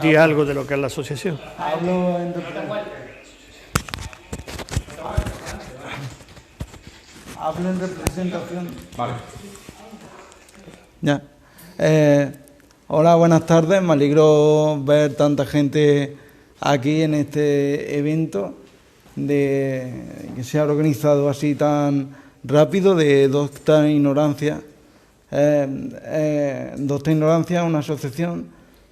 di algo de lo que es la asociación. Hablo en representación. Vale. Ya. Hola, buenas tardes. Me alegro ver tanta gente aquí en este evento que se ha organizado así tan rápido de Docta Ignorancia. Docta Ignorancia es una asociación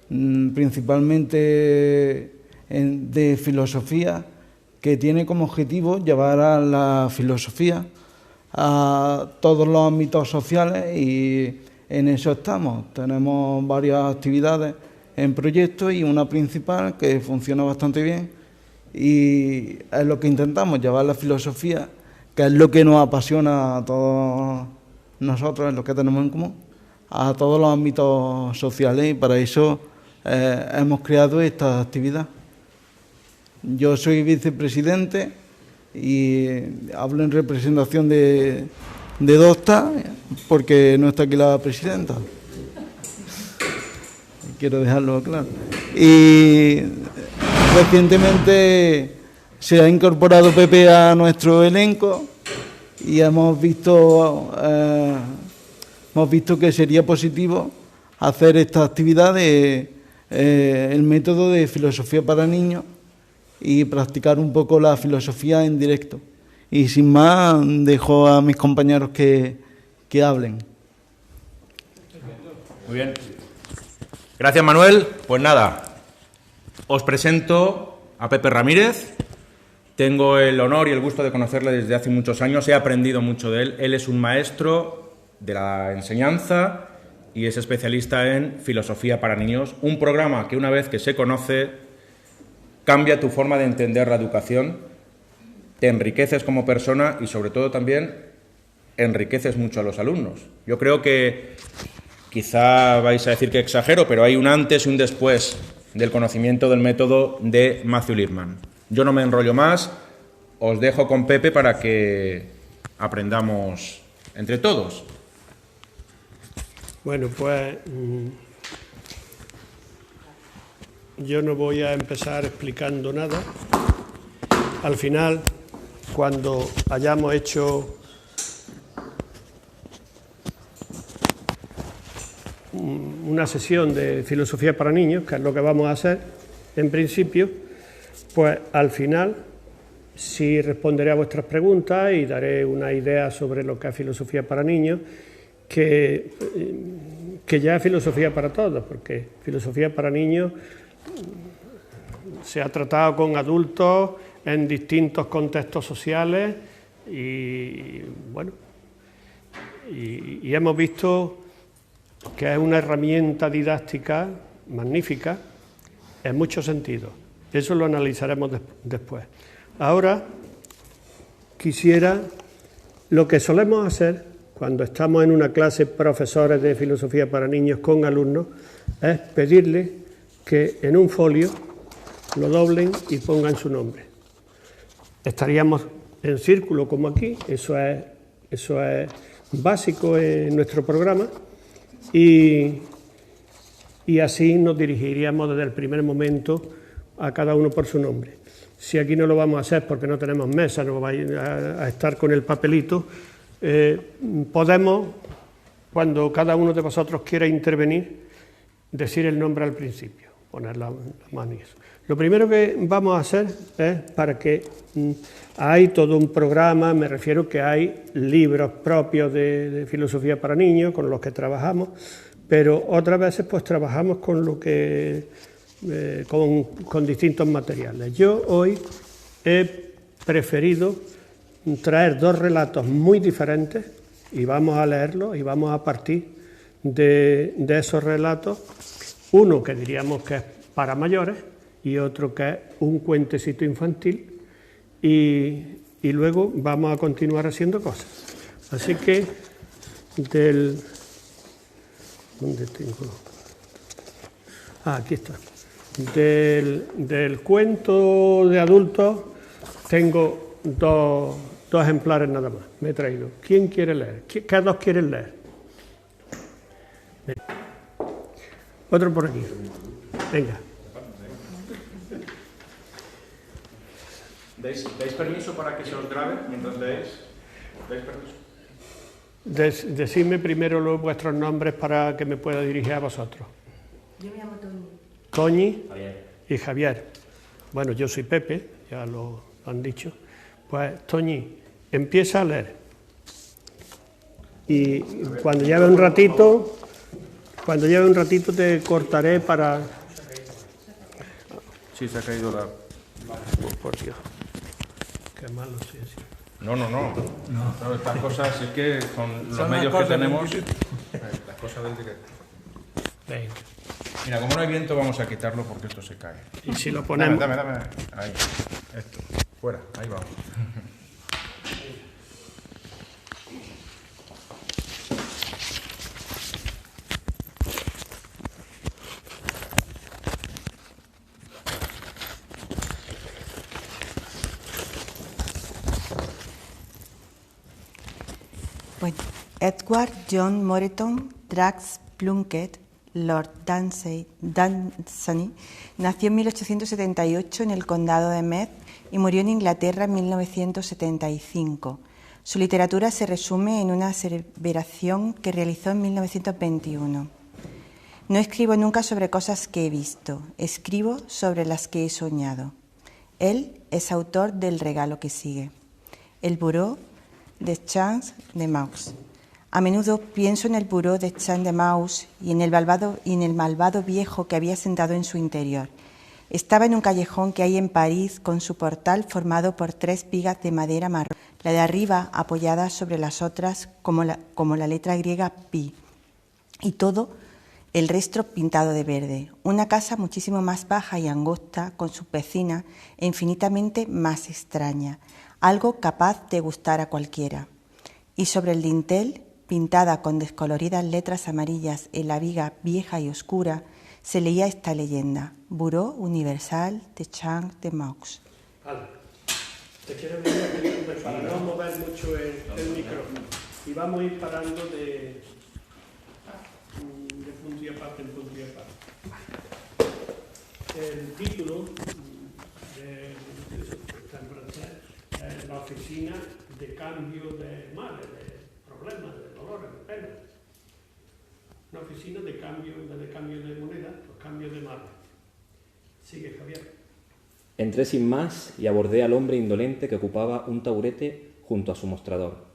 principalmente de filosofía que tiene como objetivo llevar a la filosofía a todos los ámbitos sociales y en eso estamos. Tenemos varias actividades en proyecto y una principal que funciona bastante bien y es lo que intentamos, llevar la filosofía, que es lo que nos apasiona a todos nosotros, es lo que tenemos en común, a todos los ámbitos sociales y para eso hemos creado esta actividad. Yo soy vicepresidente y hablo en representación de Docta porque no está aquí la presidenta. Quiero dejarlo claro. Y recientemente se ha incorporado Pepe a nuestro elenco y hemos visto que sería positivo hacer esta actividad el método de filosofía para niños y practicar un poco la filosofía en directo. Y sin más, dejo a mis compañeros que hablen. Muy bien. Gracias, Manuel. Pues nada, os presento a Pepe Ramírez. Tengo el honor y el gusto de conocerle desde hace muchos años. He aprendido mucho de él. Él es un maestro de la enseñanza y es especialista en filosofía para niños. Un programa que una vez que se conoce cambia tu forma de entender la educación, te enriqueces como persona y sobre todo también enriqueces mucho a los alumnos. Yo creo que quizá vais a decir que exagero, pero hay un antes y un después del conocimiento del método de Matthew Lipman. Yo no me enrollo más, os dejo con Pepe para que aprendamos entre todos. Bueno, pues yo no voy a empezar explicando nada. Al final, cuando hayamos hecho una sesión de filosofía para niños, que es lo que vamos a hacer en principio, pues al final sí responderé a vuestras preguntas y daré una idea sobre lo que es filosofía para niños, que ya es filosofía para todos, porque filosofía para niños se ha tratado con adultos en distintos contextos sociales y bueno, y hemos visto que es una herramienta didáctica magnífica en muchos sentidos. Eso lo analizaremos después. Ahora quisiera, lo que solemos hacer cuando estamos en una clase profesores de filosofía para niños con alumnos, es pedirles que en un folio lo doblen y pongan su nombre. Estaríamos en círculo como aquí, eso es básico en nuestro programa, y así nos dirigiríamos desde el primer momento a cada uno por su nombre. Si aquí no lo vamos a hacer porque no tenemos mesa, no va a estar con el papelito, podemos, cuando cada uno de vosotros quiera intervenir, decir el nombre al principio, poner la mano y eso. Lo primero que vamos a hacer es, para que hay todo un programa, me refiero que hay libros propios de filosofía para niños con los que trabajamos, pero otras veces pues trabajamos con lo que con distintos materiales. Yo hoy he preferido traer dos relatos muy diferentes y vamos a leerlos y vamos a partir de esos relatos, uno que diríamos que es para mayores y otro que es un cuentecito infantil y luego vamos a continuar haciendo cosas. Así que ¿dónde tengo? Aquí está. Del cuento de adultos tengo dos ejemplares nada más, me he traído. ¿Quién quiere leer? ¿Qué dos quieren leer? Otro por aquí. Venga. ¿Dais permiso para que se os grabe mientras leéis? ¿Dais permiso? Decidme primero vuestros nombres para que me pueda dirigir a vosotros. Yo me llamo Toñi. Toñi Javier. y Javier. Bueno, yo soy Pepe, ya lo han dicho. Pues Toñi, empieza a leer. Y cuando lleve un ratito te cortaré para... Sí, se ha caído la... Por Dios, qué malo sí, sí. No. Claro, estas cosas es que con los medios que tenemos... Las cosas del directo. Venga. Mira, como no hay viento vamos a quitarlo porque esto se cae. Y si lo ponemos... Dame. Ahí. Esto. Fuera. Ahí vamos. Bueno, Edward John Moreton Drax Plunkett, Lord Dunsany, nació en 1878 en el condado de Meath y murió en Inglaterra en 1975. Su literatura se resume en una aseveración que realizó en 1921. No escribo nunca sobre cosas que he visto, escribo sobre las que he soñado. Él es autor del regalo que sigue, El Bureau de Champs de Maux. A menudo pienso en el Bureau de Champs de Maux y en el malvado viejo que había sentado en su interior. Estaba en un callejón que hay en París con su portal formado por 3 vigas de madera marrón, la de arriba apoyada sobre las otras como la letra griega pi, y todo el resto pintado de verde. Una casa muchísimo más baja y angosta con su vecina e infinitamente más extraña, algo capaz de gustar a cualquiera. Y sobre el dintel, pintada con descoloridas letras amarillas en la viga vieja y oscura, se leía esta leyenda: Bureau Universal de Champs de Maux. Vale. Te quiero venir aquí para no mover mucho el micrófono. Y vamos a ir parando de punto y aparte en punto y aparte. El título está en francés, es la oficina de cambio de males, de problemas, de dolores, de penas. Una oficina de cambio de moneda, pues cambio de males. Sigue, Javier. Entré sin más y abordé al hombre indolente que ocupaba un taburete junto a su mostrador.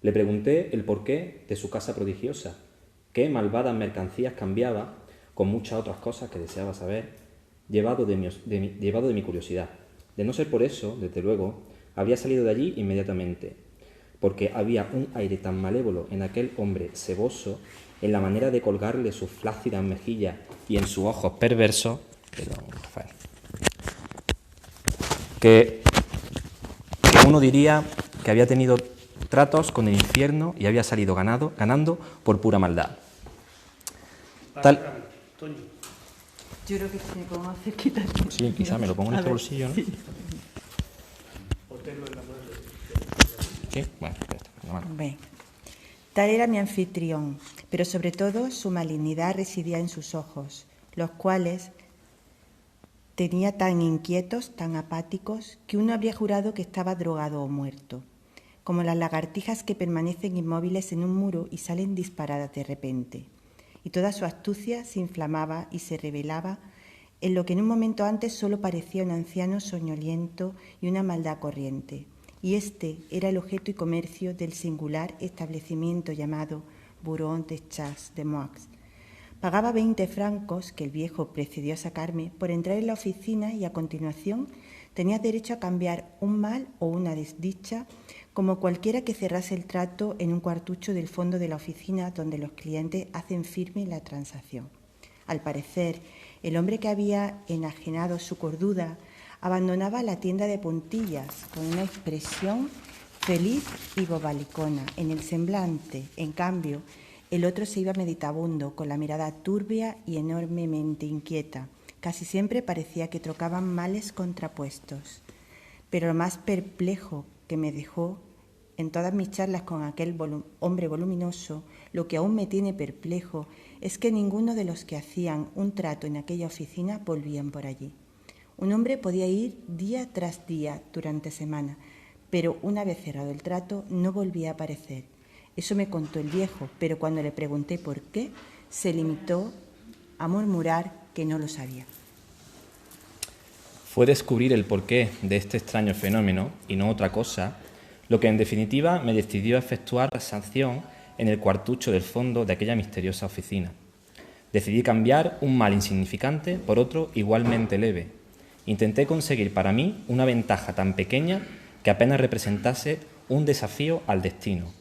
Le pregunté el porqué de su casa prodigiosa, qué malvadas mercancías cambiaba, con muchas otras cosas que deseaba saber, llevado de mi curiosidad. De no ser por eso, desde luego, habría salido de allí inmediatamente, porque había un aire tan malévolo en aquel hombre seboso, en la manera de colgarle sus flácidas mejillas y en sus ojos perversos, que uno diría que había tenido tratos con el infierno y había salido ganando por pura maldad. Yo creo que me pongo más cerquita. Sí, quizá me lo pongo en este bolsillo, ¿no? Sí, bueno, Bien. Tal era mi anfitrión, pero sobre todo su malignidad residía en sus ojos, los cuales tenía tan inquietos, tan apáticos, que uno habría jurado que estaba drogado o muerto, como las lagartijas que permanecen inmóviles en un muro y salen disparadas de repente. Y toda su astucia se inflamaba y se revelaba en lo que en un momento antes solo parecía un anciano soñoliento y una maldad corriente. Y este era el objeto y comercio del singular establecimiento llamado Bureau de Champs de Maux. Pagaba 20 francos, que el viejo procedió a sacarme, por entrar en la oficina y a continuación tenía derecho a cambiar un mal o una desdicha como cualquiera que cerrase el trato en un cuartucho del fondo de la oficina donde los clientes hacen firme la transacción. Al parecer, el hombre que había enajenado su cordura abandonaba la tienda de puntillas con una expresión feliz y bobalicona en el semblante. En cambio, el otro se iba meditabundo, con la mirada turbia y enormemente inquieta. Casi siempre parecía que trocaban males contrapuestos. Pero lo más perplejo que me dejó En todas mis charlas con aquel hombre voluminoso, lo que aún me tiene perplejo es que ninguno de los que hacían un trato en aquella oficina volvían por allí. Un hombre podía ir día tras día durante semanas, pero una vez cerrado el trato no volvía a aparecer. Eso me contó el viejo, pero cuando le pregunté por qué, se limitó a murmurar que no lo sabía. Fue descubrir el porqué de este extraño fenómeno, y no otra cosa, lo que en definitiva me decidió a efectuar la sanción en el cuartucho del fondo de aquella misteriosa oficina. Decidí cambiar un mal insignificante por otro igualmente leve. Intenté conseguir para mí una ventaja tan pequeña que apenas representase un desafío al destino,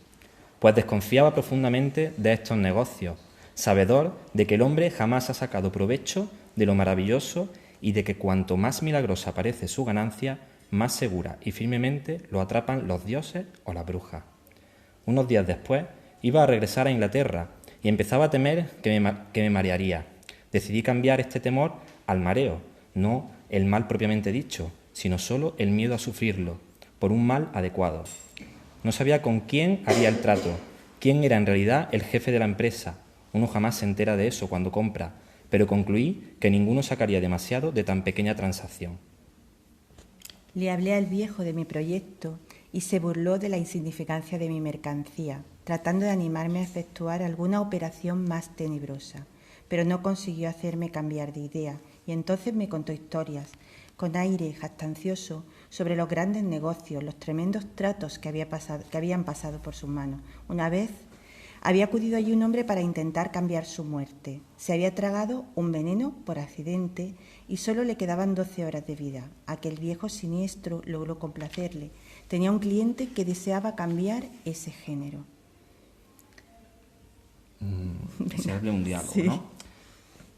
pues desconfiaba profundamente de estos negocios, sabedor de que el hombre jamás ha sacado provecho de lo maravilloso y de que cuanto más milagrosa parece su ganancia, más segura y firmemente lo atrapan los dioses o las brujas. Unos días después iba a regresar a Inglaterra y empezaba a temer que me marearía. Decidí cambiar este temor al mareo, no el mal propiamente dicho, sino solo el miedo a sufrirlo, por un mal adecuado. No sabía con quién haría el trato, quién era en realidad el jefe de la empresa. Uno jamás se entera de eso cuando compra, pero concluí que ninguno sacaría demasiado de tan pequeña transacción. Le hablé al viejo de mi proyecto y se burló de la insignificancia de mi mercancía, tratando de animarme a efectuar alguna operación más tenebrosa, pero no consiguió hacerme cambiar de idea y entonces me contó historias, con aire jactancioso, sobre los grandes negocios, los tremendos tratos que habían pasado por sus manos. Una vez había acudido allí un hombre para intentar cambiar su muerte. Se había tragado un veneno por accidente y solo le quedaban 12 horas de vida. Aquel viejo siniestro logró complacerle. Tenía un cliente que deseaba cambiar ese género. Desearle un diálogo, Sí. ¿no?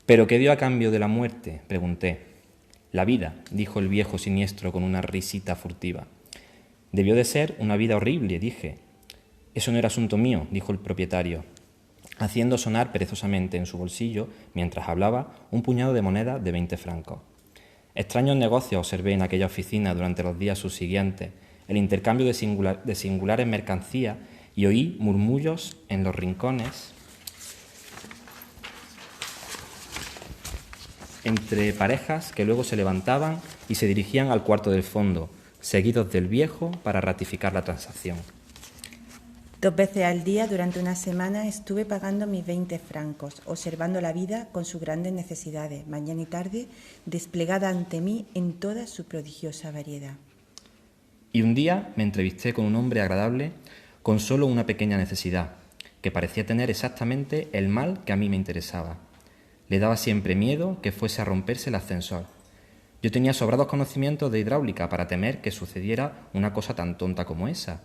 ¿Pero qué dio a cambio de la muerte?, pregunté. La vida, dijo el viejo siniestro con una risita furtiva. Debió de ser una vida horrible, dije. Eso no era asunto mío, dijo el propietario, haciendo sonar perezosamente en su bolsillo, mientras hablaba, un puñado de monedas de 20 francos. Extraños negocios observé en aquella oficina durante los días subsiguientes, el intercambio de singulares mercancías, y oí murmullos en los rincones entre parejas que luego se levantaban y se dirigían al cuarto del fondo, seguidos del viejo para ratificar la transacción. 2 veces al día durante una semana estuve pagando mis 20 francos, observando la vida con sus grandes necesidades, mañana y tarde, desplegada ante mí en toda su prodigiosa variedad. Y un día me entrevisté con un hombre agradable con solo una pequeña necesidad, que parecía tener exactamente el mal que a mí me interesaba. Le daba siempre miedo que fuese a romperse el ascensor. Yo tenía sobrados conocimientos de hidráulica para temer que sucediera una cosa tan tonta como esa,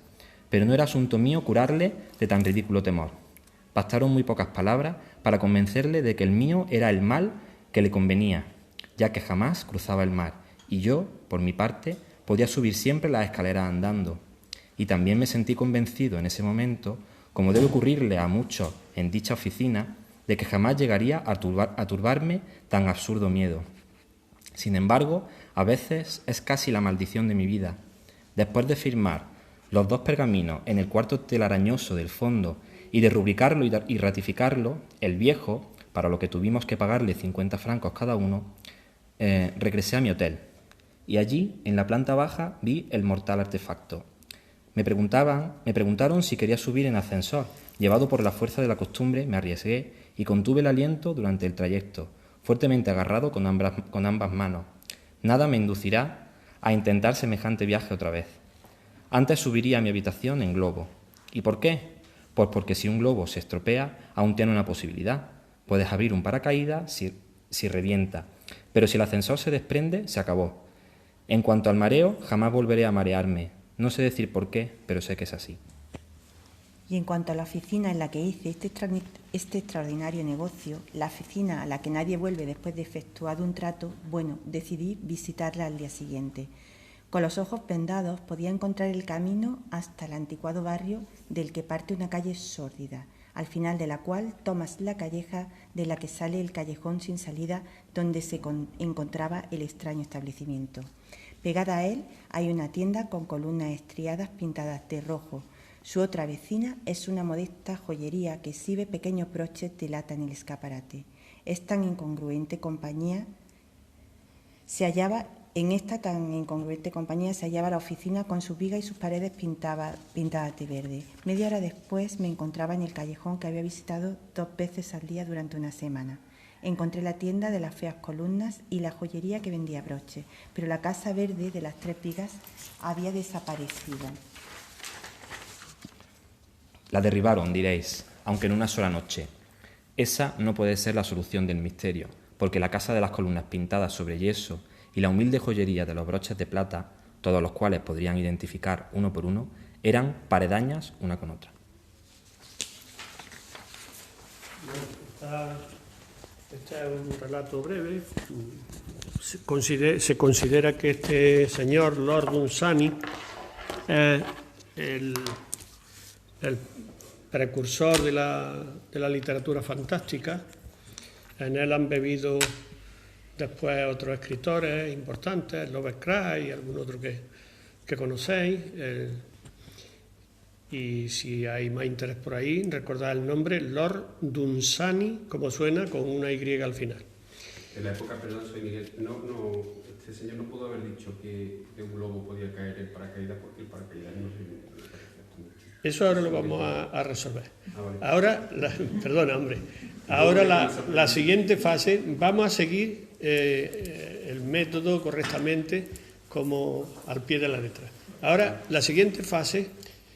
pero no era asunto mío curarle de tan ridículo temor. Bastaron muy pocas palabras para convencerle de que el mío era el mal que le convenía, ya que jamás cruzaba el mar, y yo, por mi parte, podía subir siempre las escaleras andando. Y también me sentí convencido en ese momento, como debe ocurrirle a muchos en dicha oficina, de que jamás llegaría a turbarme tan absurdo miedo. Sin embargo, a veces es casi la maldición de mi vida. Después de firmar los 2 pergaminos en el cuarto telarañoso del fondo y de rubricarlo y ratificarlo, el viejo, para lo que tuvimos que pagarle 50 francos cada uno, regresé a mi hotel. Y allí, en la planta baja, vi el mortal artefacto. Me preguntaron si quería subir en ascensor. Llevado por la fuerza de la costumbre, me arriesgué y contuve el aliento durante el trayecto, fuertemente agarrado con ambas manos. Nada me inducirá a intentar semejante viaje otra vez. Antes subiría a mi habitación en globo. ¿Y por qué? Pues porque si un globo se estropea, aún tiene una posibilidad. Puedes abrir un paracaídas si revienta, pero si el ascensor se desprende, se acabó. En cuanto al mareo, jamás volveré a marearme. No sé decir por qué, pero sé que es así. Y en cuanto a la oficina en la que hice este extraordinario negocio, la oficina a la que nadie vuelve después de efectuado un trato, bueno, decidí visitarla al día siguiente. Con los ojos vendados podía encontrar el camino hasta el anticuado barrio del que parte una calle sórdida, al final de la cual tomas la calleja de la que sale el callejón sin salida donde se encontraba el extraño establecimiento. Pegada a él hay una tienda con columnas estriadas pintadas de rojo, Su otra vecina es una modesta joyería que exhibe pequeños broches de lata en el escaparate. Es tan incongruente compañía En esta tan incongruente compañía se hallaba la oficina con sus vigas y sus paredes pintadas de verde. Media hora después me encontraba en el callejón que había visitado 2 veces al día durante una semana. Encontré la tienda de las feas columnas y la joyería que vendía broches, pero la casa verde de las 3 vigas había desaparecido. La derribaron, diréis, aunque en una sola noche. Esa no puede ser la solución del misterio, porque la casa de las columnas pintadas sobre yeso y la humilde joyería de los broches de plata, todos los cuales podrían identificar uno por uno, eran paredañas una con otra. Este es un relato breve. Se considera que este señor, Lord Dunsany, es el precursor de la literatura fantástica. En él han bebido después otros escritores importantes, Lovecraft y algún otro que conocéis. Y si hay más interés por ahí, recordad el nombre, Lord Dunsany, como suena, con una Y al final. En la época, perdón, soy Miguel, este señor no pudo haber dicho que un globo podía caer en paracaídas porque el paracaídas no se... Eso ahora lo vamos a resolver. Vale. Ahora, perdona, hombre. Ahora la siguiente fase, vamos a seguir el método correctamente como al pie de la letra. Ahora, la siguiente fase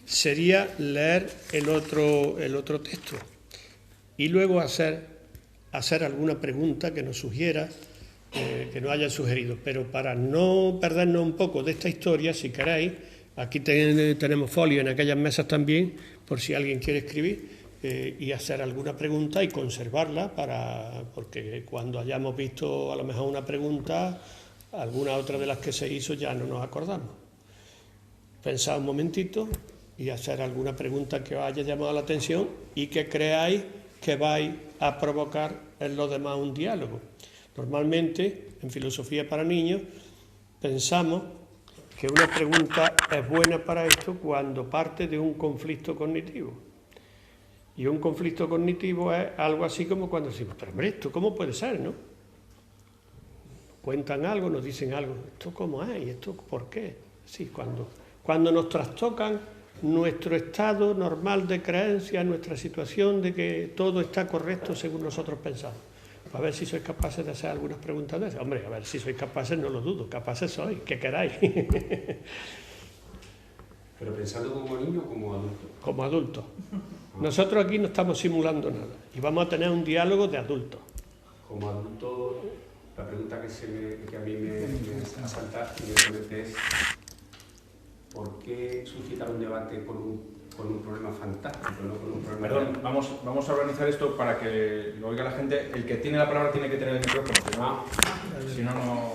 sería leer el otro texto y luego hacer alguna pregunta que nos sugiera, que nos hayan sugerido. Pero para no perdernos un poco de esta historia, si queréis, aquí tenemos folio en aquellas mesas también, por si alguien quiere escribir, y hacer alguna pregunta y conservarla, porque cuando hayamos visto a lo mejor una pregunta, alguna otra de las que se hizo ya no nos acordamos. Pensad un momentito y hacer alguna pregunta que os haya llamado la atención y que creáis que vais a provocar en los demás un diálogo. Normalmente, en Filosofía para Niños, pensamos que una pregunta es buena para esto cuando parte de un conflicto cognitivo. Y un conflicto cognitivo es algo así como cuando decimos, pero hombre, ¿esto cómo puede ser, no? Cuentan algo, nos dicen algo, ¿esto cómo es? ¿Y esto por qué? Sí, cuando nos trastocan nuestro estado normal de creencia, nuestra situación de que todo está correcto según nosotros pensamos. A ver si sois capaces de hacer algunas preguntas de esas. Hombre, a ver si sois capaces, no lo dudo, capaces sois, que queráis. ¿Pero pensando como niño o como adulto? Como adultos. Nosotros aquí no estamos simulando nada y vamos a tener un diálogo de adultos. Como adulto, la pregunta que a mí me asalta inmediatamente es ¿por qué suscitar un debate con un problema fantástico, no con un problema... Perdón, vamos a organizar esto para que lo oiga la gente. El que tiene la palabra tiene que tener el micrófono, si no, no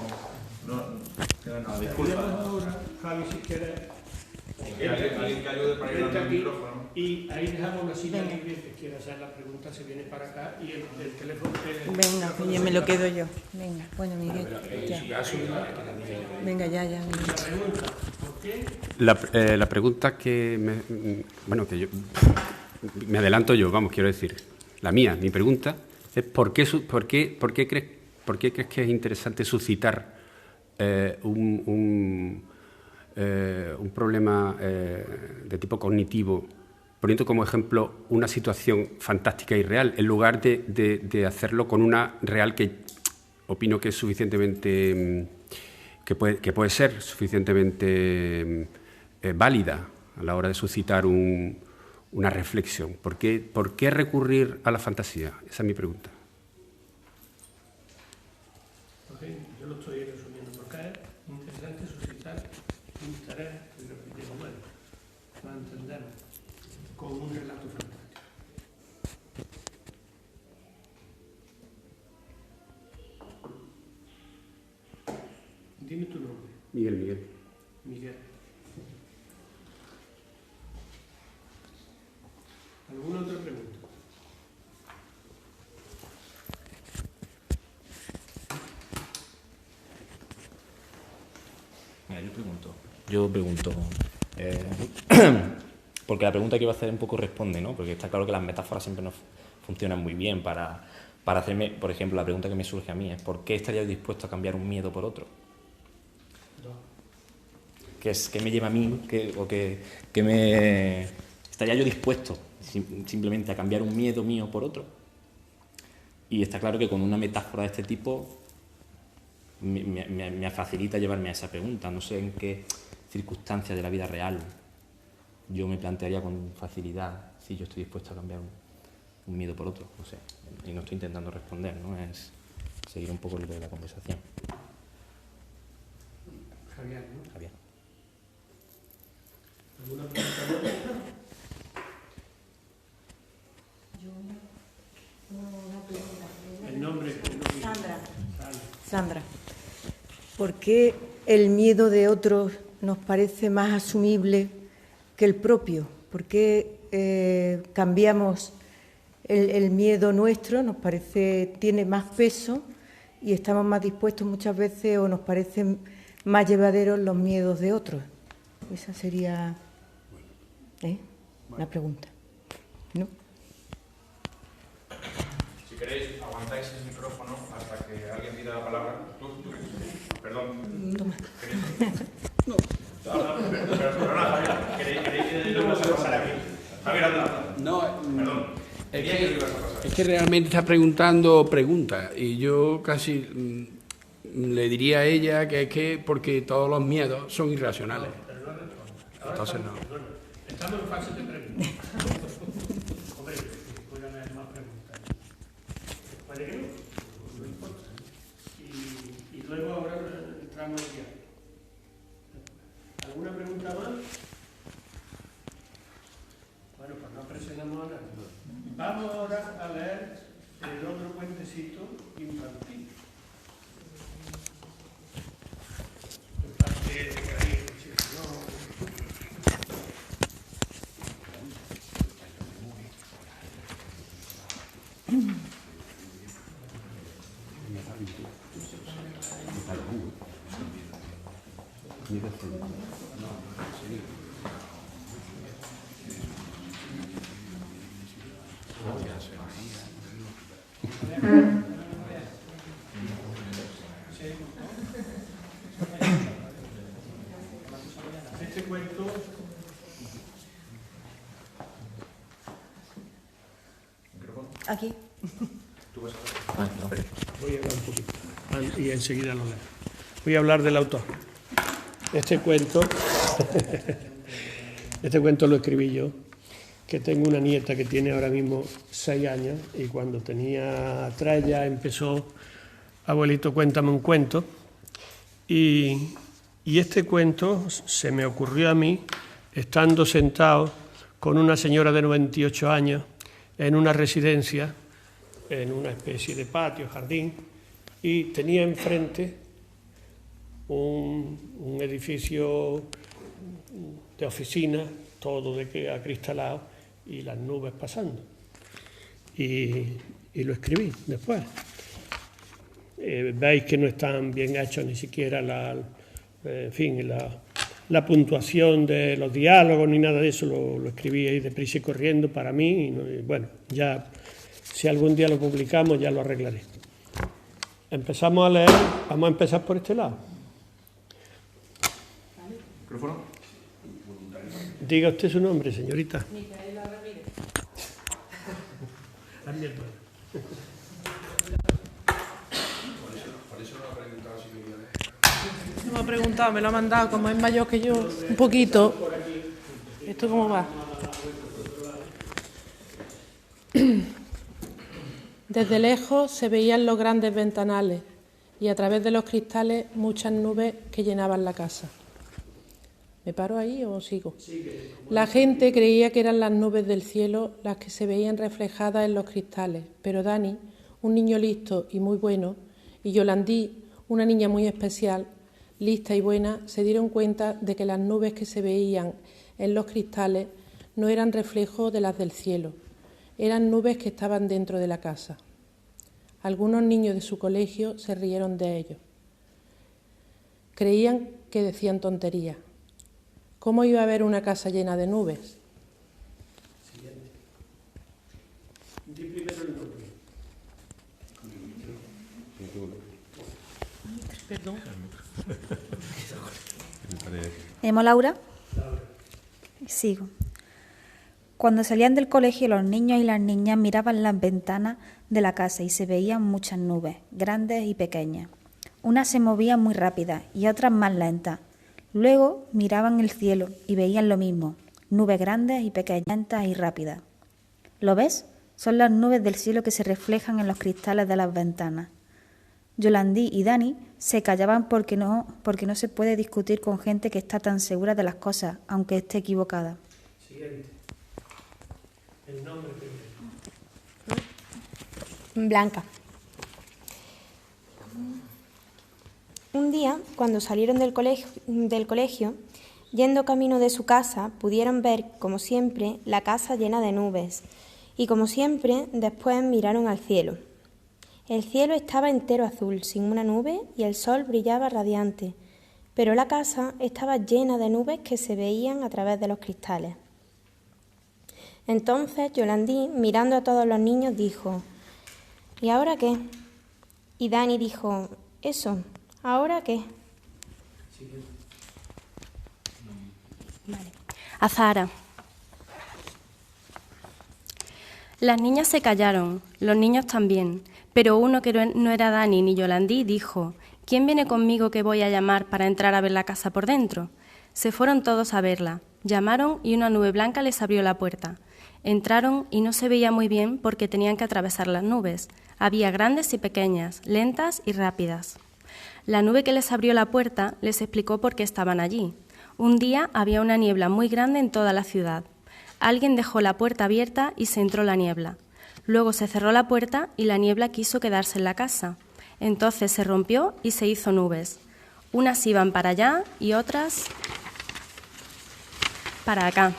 queda nada. Disculpa. Ahora, Javi, si quieres... Alguien que ayude para ir al micrófono. Y ahí dejamos una silla libre, que quiera hacer la pregunta se viene para acá y el teléfono... Venga, que yo me lo quedo yo. Venga, bueno, Miguel, ya. Venga, ya. La pregunta, ¿por qué? La pregunta que yo me adelanto yo, quiero decir, mi pregunta es ¿por qué crees que es interesante suscitar un problema de tipo cognitivo, poniendo como ejemplo una situación fantástica y real, en lugar de hacerlo con una real que opino que es suficientemente, que puede ser suficientemente válida a la hora de suscitar una reflexión? ¿Por qué recurrir a la fantasía? Esa es mi pregunta. Yo lo estoy resumiendo, porque es interesante suscitar interés, y repitiendo, bueno, lo entendemos, con un relato fantástico. Dime tu nombre. Miguel. Miguel. ¿Alguna otra pregunta? Mira, yo pregunto, porque la pregunta que iba a hacer un poco responde, ¿no? Porque está claro que las metáforas siempre nos funcionan muy bien para hacerme, por ejemplo, la pregunta que me surge a mí es ¿por qué estaría dispuesto a cambiar un miedo por otro? ¿Qué me lleva a mí? ¿Estaría yo dispuesto simplemente a cambiar un miedo mío por otro? Y está claro que con una metáfora de este tipo me facilita llevarme a esa pregunta. No sé en qué circunstancias de la vida real yo me plantearía con facilidad si yo estoy dispuesto a cambiar un miedo por otro. No sé. Y no estoy intentando responder, ¿no? Es seguir un poco el hilo de la conversación. Javier, ¿no? Javier. ¿Alguna pregunta? El nombre. Sandra. ¿Por qué el miedo de otros nos parece más asumible que el propio? ¿Por qué cambiamos el miedo nuestro? Nos parece, tiene más peso y estamos más dispuestos muchas veces o nos parecen más llevaderos los miedos de otros. Esa sería la pregunta, ¿no? Si queréis, aguantáis el micrófono hasta que alguien pida la palabra. Perdón. Toma. No. Pero nada, Javier. ¿Queréis que lo pasar aquí? Javier, anda. No, perdón. Es que realmente está preguntando preguntas y yo casi le diría a ella que es que porque todos los miedos son irracionales. Entonces no. Estamos en fase de preguntas. Hombre, pueden haber más preguntas. ¿Puede que no? No importa. Y luego ahora entramos ya. ¿Alguna pregunta más? Bueno, pues no presionamos a nadie. Vamos ahora a leer el otro cuentecito infantil. Este cuento Aquí. voy a hablar un poquito y enseguida lo leo. Voy a hablar del autor. Este cuento lo escribí yo, que tengo una nieta que tiene ahora mismo 6 años y cuando tenía 3 ya empezó, abuelito, cuéntame un cuento. Y este cuento se me ocurrió a mí estando sentado con una señora de 98 años en una residencia, en una especie de patio, jardín, y tenía enfrente un edificio de oficina, todo acristalado, y las nubes pasando. Y lo escribí después. Veis que no están bien hechos ni siquiera la puntuación de los diálogos ni nada de eso, lo escribí ahí deprisa y corriendo para mí, y bueno, ya si algún día lo publicamos ya lo arreglaré. Empezamos a leer, vamos a empezar por este lado. ¿Micrófono? Diga usted su nombre, señorita. Micaela Ramírez. Es mi hermana. No me ha preguntado, me lo ha mandado, como es mayor que yo, un poquito. ¿Esto cómo va? Desde lejos se veían los grandes ventanales y a través de los cristales muchas nubes que llenaban la casa. ¿Me paro ahí o sigo? La gente creía que eran las nubes del cielo las que se veían reflejadas en los cristales, pero Dani, un niño listo y muy bueno, y Yolandí, una niña muy especial, lista y buena, se dieron cuenta de que las nubes que se veían en los cristales no eran reflejo de las del cielo, eran nubes que estaban dentro de la casa. Algunos niños de su colegio se rieron de ellos. Creían que decían tonterías. ¿Cómo iba a haber una casa llena de nubes? Perdón. Me llamo Laura. Sigo. Cuando salían del colegio, los niños y las niñas miraban las ventanas de la casa y se veían muchas nubes, grandes y pequeñas. Unas se movían muy rápidas y otras más lentas. Luego miraban el cielo y veían lo mismo, nubes grandes y pequeñas, lentas y rápidas. ¿Lo ves? Son las nubes del cielo que se reflejan en los cristales de las ventanas. Yolandí y Dani se callaban porque no se puede discutir con gente que está tan segura de las cosas, aunque esté equivocada. Siguiente. El nombre primero. Blanca. Un día, cuando salieron del colegio, yendo camino de su casa, pudieron ver, como siempre, la casa llena de nubes. Y como siempre, después miraron al cielo. El cielo estaba entero azul, sin una nube, y el sol brillaba radiante. Pero la casa estaba llena de nubes que se veían a través de los cristales. Entonces Yolandí, mirando a todos los niños, dijo: ¿y ahora qué? Y Dani dijo: eso, ¿ahora qué? Vale. Azahara. Las niñas se callaron, los niños también, pero uno que no era Dani ni Yolandí dijo: ¿quién viene conmigo que voy a llamar para entrar a ver la casa por dentro? Se fueron todos a verla, llamaron y una nube blanca les abrió la puerta. Entraron y no se veía muy bien porque tenían que atravesar las nubes. Había grandes y pequeñas, lentas y rápidas. La nube que les abrió la puerta les explicó por qué estaban allí. Un día había una niebla muy grande en toda la ciudad. Alguien dejó la puerta abierta y se entró la niebla. Luego se cerró la puerta y la niebla quiso quedarse en la casa. Entonces se rompió y se hizo nubes. Unas iban para allá y otras para acá.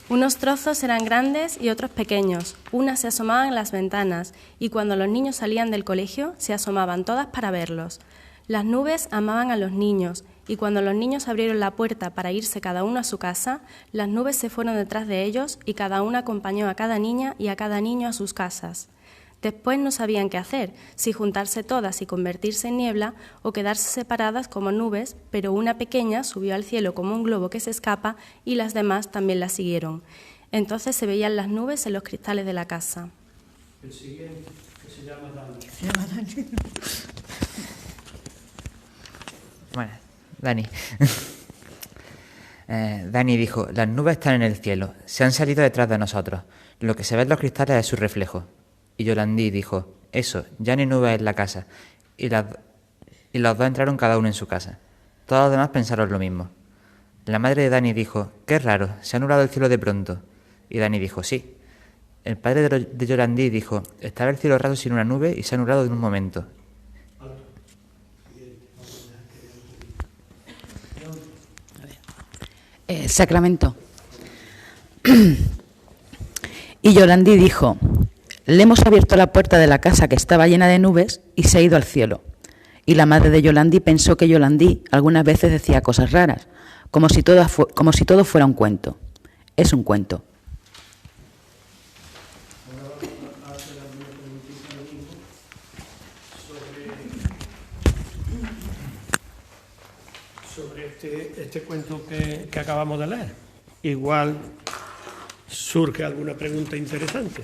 Unos trozos eran grandes y otros pequeños. Unas se asomaban en las ventanas y cuando los niños salían del colegio se asomaban todas para verlos. Las nubes amaban a los niños y cuando los niños abrieron la puerta para irse cada uno a su casa, las nubes se fueron detrás de ellos y cada una acompañó a cada niña y a cada niño a sus casas. Después no sabían qué hacer, si juntarse todas y convertirse en niebla o quedarse separadas como nubes, pero una pequeña subió al cielo como un globo que se escapa y las demás también la siguieron. Entonces se veían las nubes en los cristales de la casa. El siguiente, que se llama Dani. Bueno, Dani. Dani dijo: las nubes están en el cielo, se han salido detrás de nosotros. Lo que se ve en los cristales es su reflejo. Y Yolandí dijo: eso, ya no hay nubes en la casa. Y los dos entraron cada uno en su casa. Todos los demás pensaron lo mismo. La madre de Dani dijo: qué raro, se ha nublado el cielo de pronto. Y Dani dijo: sí. El padre de Yolandí dijo: estaba el cielo raso sin una nube y se ha nublado en un momento. Sacramento. Y Yolandí dijo: le hemos abierto la puerta de la casa que estaba llena de nubes y se ha ido al cielo. Y la madre de Yolandí pensó que Yolandí algunas veces decía cosas raras, como si todo fuera un cuento. Es un cuento. Sobre este cuento que acabamos de leer. Igual surge alguna pregunta interesante.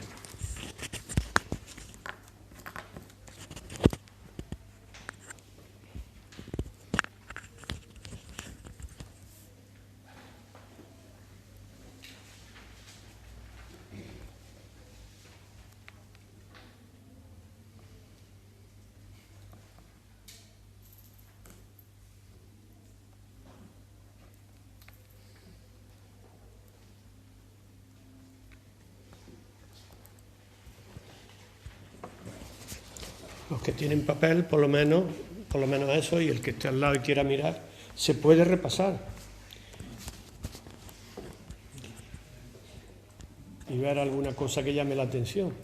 Los que tienen papel, por lo menos eso, y el que esté al lado y quiera mirar, se puede repasar y ver alguna cosa que llame la atención.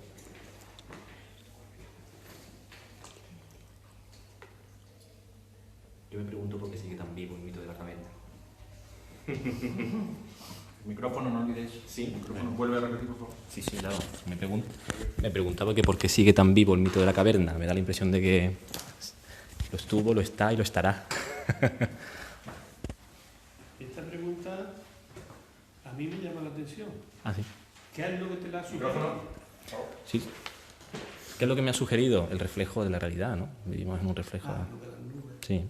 Yo me pregunto por qué sigue tan vivo el mito de la caverna. El micrófono, no olvides. Sí, el micrófono. Vuelve a repetir, por favor. Sí, claro. Me preguntaba que por qué sigue tan vivo el mito de la caverna. Me da la impresión de que Lo estuvo, lo está y lo estará. Esta pregunta a mí me llama la atención. Ah, sí. ¿Qué es lo que te la ha sugerido? Sí. ¿Qué es lo que me ha sugerido? El reflejo de la realidad, ¿no? Vivimos en un reflejo. Sí.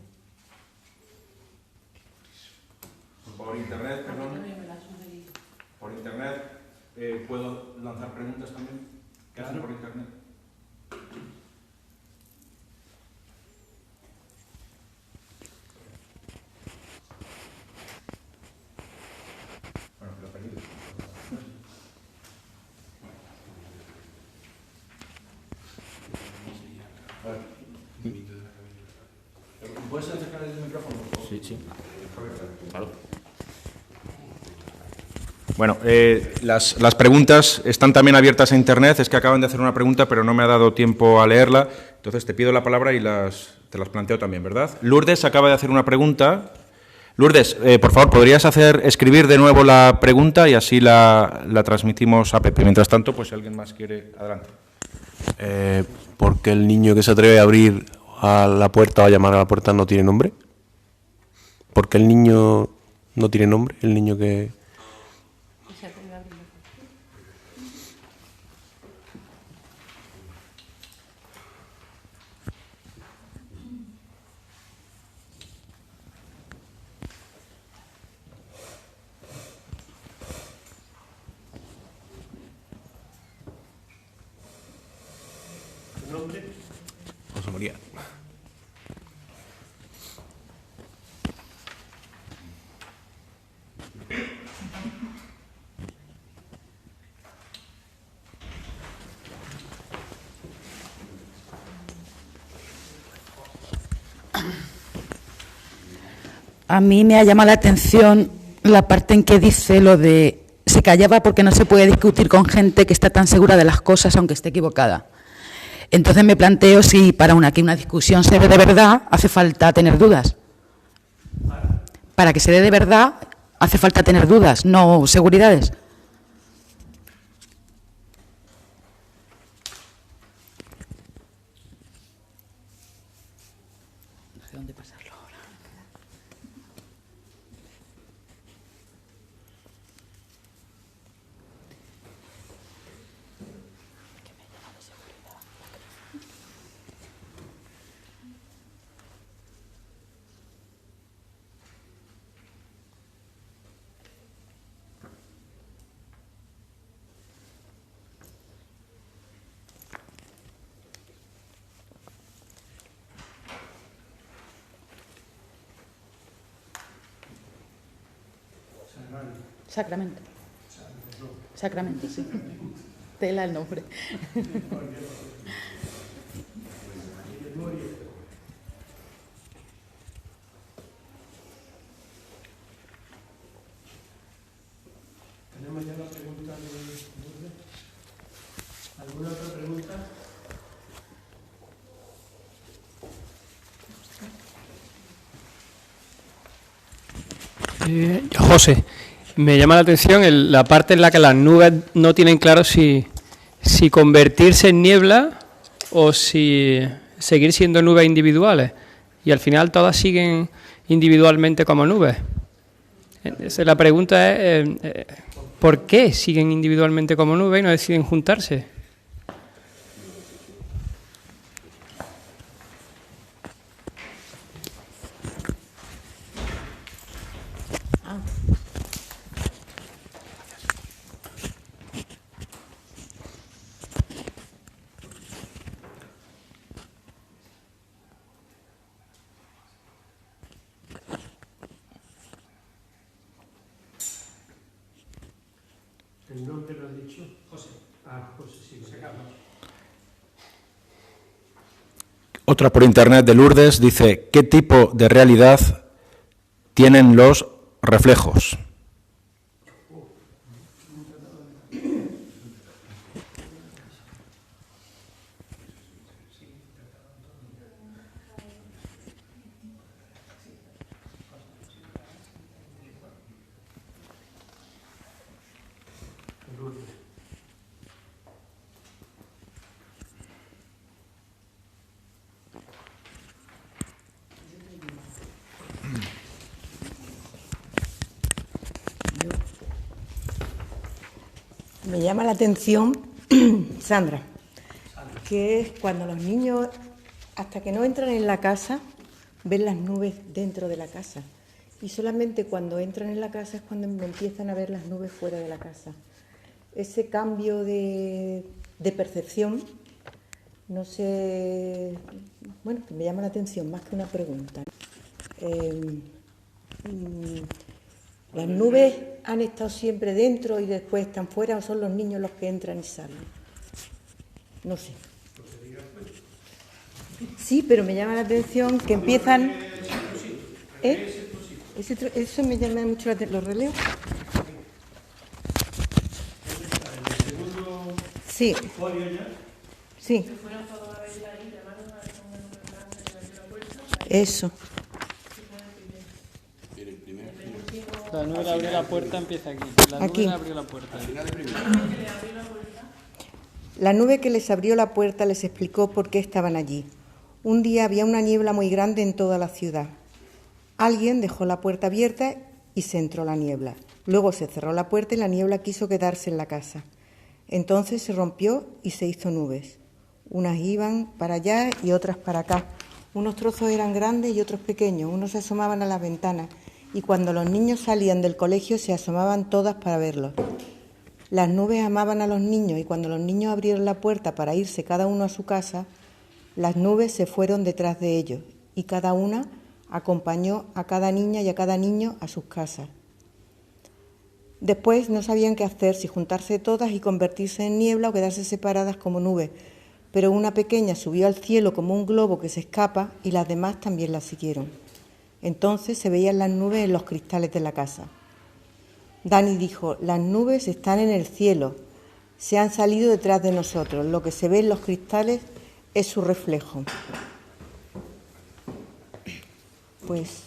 Por internet, perdón. Por internet, ¿puedo lanzar preguntas también? ¿Qué hacen por internet? Bueno, pero perdido. ¿Puedes acercar el micrófono? Sí, sí. Claro. Bueno, las preguntas están también abiertas a internet. Es que acaban de hacer una pregunta, pero no me ha dado tiempo a leerla. Entonces te pido la palabra y te las planteo también, ¿verdad? Lourdes acaba de hacer una pregunta. Lourdes, por favor, ¿podrías escribir de nuevo la pregunta y así la transmitimos a Pepe? Mientras tanto, pues si alguien más quiere, adelante. ¿Por qué el niño que se atreve a abrir a la puerta o a llamar a la puerta no tiene nombre? ¿Por qué el niño no tiene nombre? El niño que... ¿Nombre? José María. A mí me ha llamado la atención la parte en que dice lo de se callaba porque no se puede discutir con gente que está tan segura de las cosas aunque esté equivocada. Entonces me planteo si para que una discusión se dé de verdad hace falta tener dudas. Para que se dé de verdad hace falta tener dudas, no seguridades. No sé dónde pasarlo ahora. Sacramento. Sacramento, sí. Tela el nombre. ¿Tenemos ya la pregunta de Lourdes? ¿Alguna otra pregunta? José, me llama la atención la parte en la que las nubes no tienen claro si convertirse en niebla o si seguir siendo nubes individuales. Y al final todas siguen individualmente como nubes. La pregunta es, ¿por qué siguen individualmente como nubes y no deciden juntarse? ¿El nombre lo has dicho? José. Ah, José, sí, José Carlos. Otra por internet de Lourdes dice, ¿qué tipo de realidad tienen los reflejos? Me llama la atención, Sandra, que es cuando los niños, hasta que no entran en la casa, ven las nubes dentro de la casa. Y solamente cuando entran en la casa es cuando empiezan a ver las nubes fuera de la casa. Ese cambio de percepción, no sé, bueno, que me llama la atención más que una pregunta. ¿Las nubes han estado siempre dentro y después están fuera o son los niños los que entran y salen? No sé. Sí, pero me llama la atención que empiezan... Eso me llama mucho la atención. ¿Lo releo? Sí. Sí. Eso. La nube abrió la puerta, empieza aquí. Aquí. Abrió la puerta. La nube que les abrió la puerta les explicó por qué estaban allí. Un día había una niebla muy grande en toda la ciudad. Alguien dejó la puerta abierta y se entró la niebla. Luego se cerró la puerta y la niebla quiso quedarse en la casa. Entonces se rompió y se hizo nubes. Unas iban para allá y otras para acá. Unos trozos eran grandes y otros pequeños. Unos se asomaban a las ventanas y cuando los niños salían del colegio se asomaban todas para verlos. Las nubes amaban a los niños y cuando los niños abrieron la puerta para irse cada uno a su casa, las nubes se fueron detrás de ellos y cada una acompañó a cada niña y a cada niño a sus casas. Después no sabían qué hacer, si juntarse todas y convertirse en niebla o quedarse separadas como nubes, pero una pequeña subió al cielo como un globo que se escapa y las demás también la siguieron. Entonces se veían las nubes en los cristales de la casa. Dani dijo: las nubes están en el cielo, se han salido detrás de nosotros, lo que se ve en los cristales es su reflejo. Pues...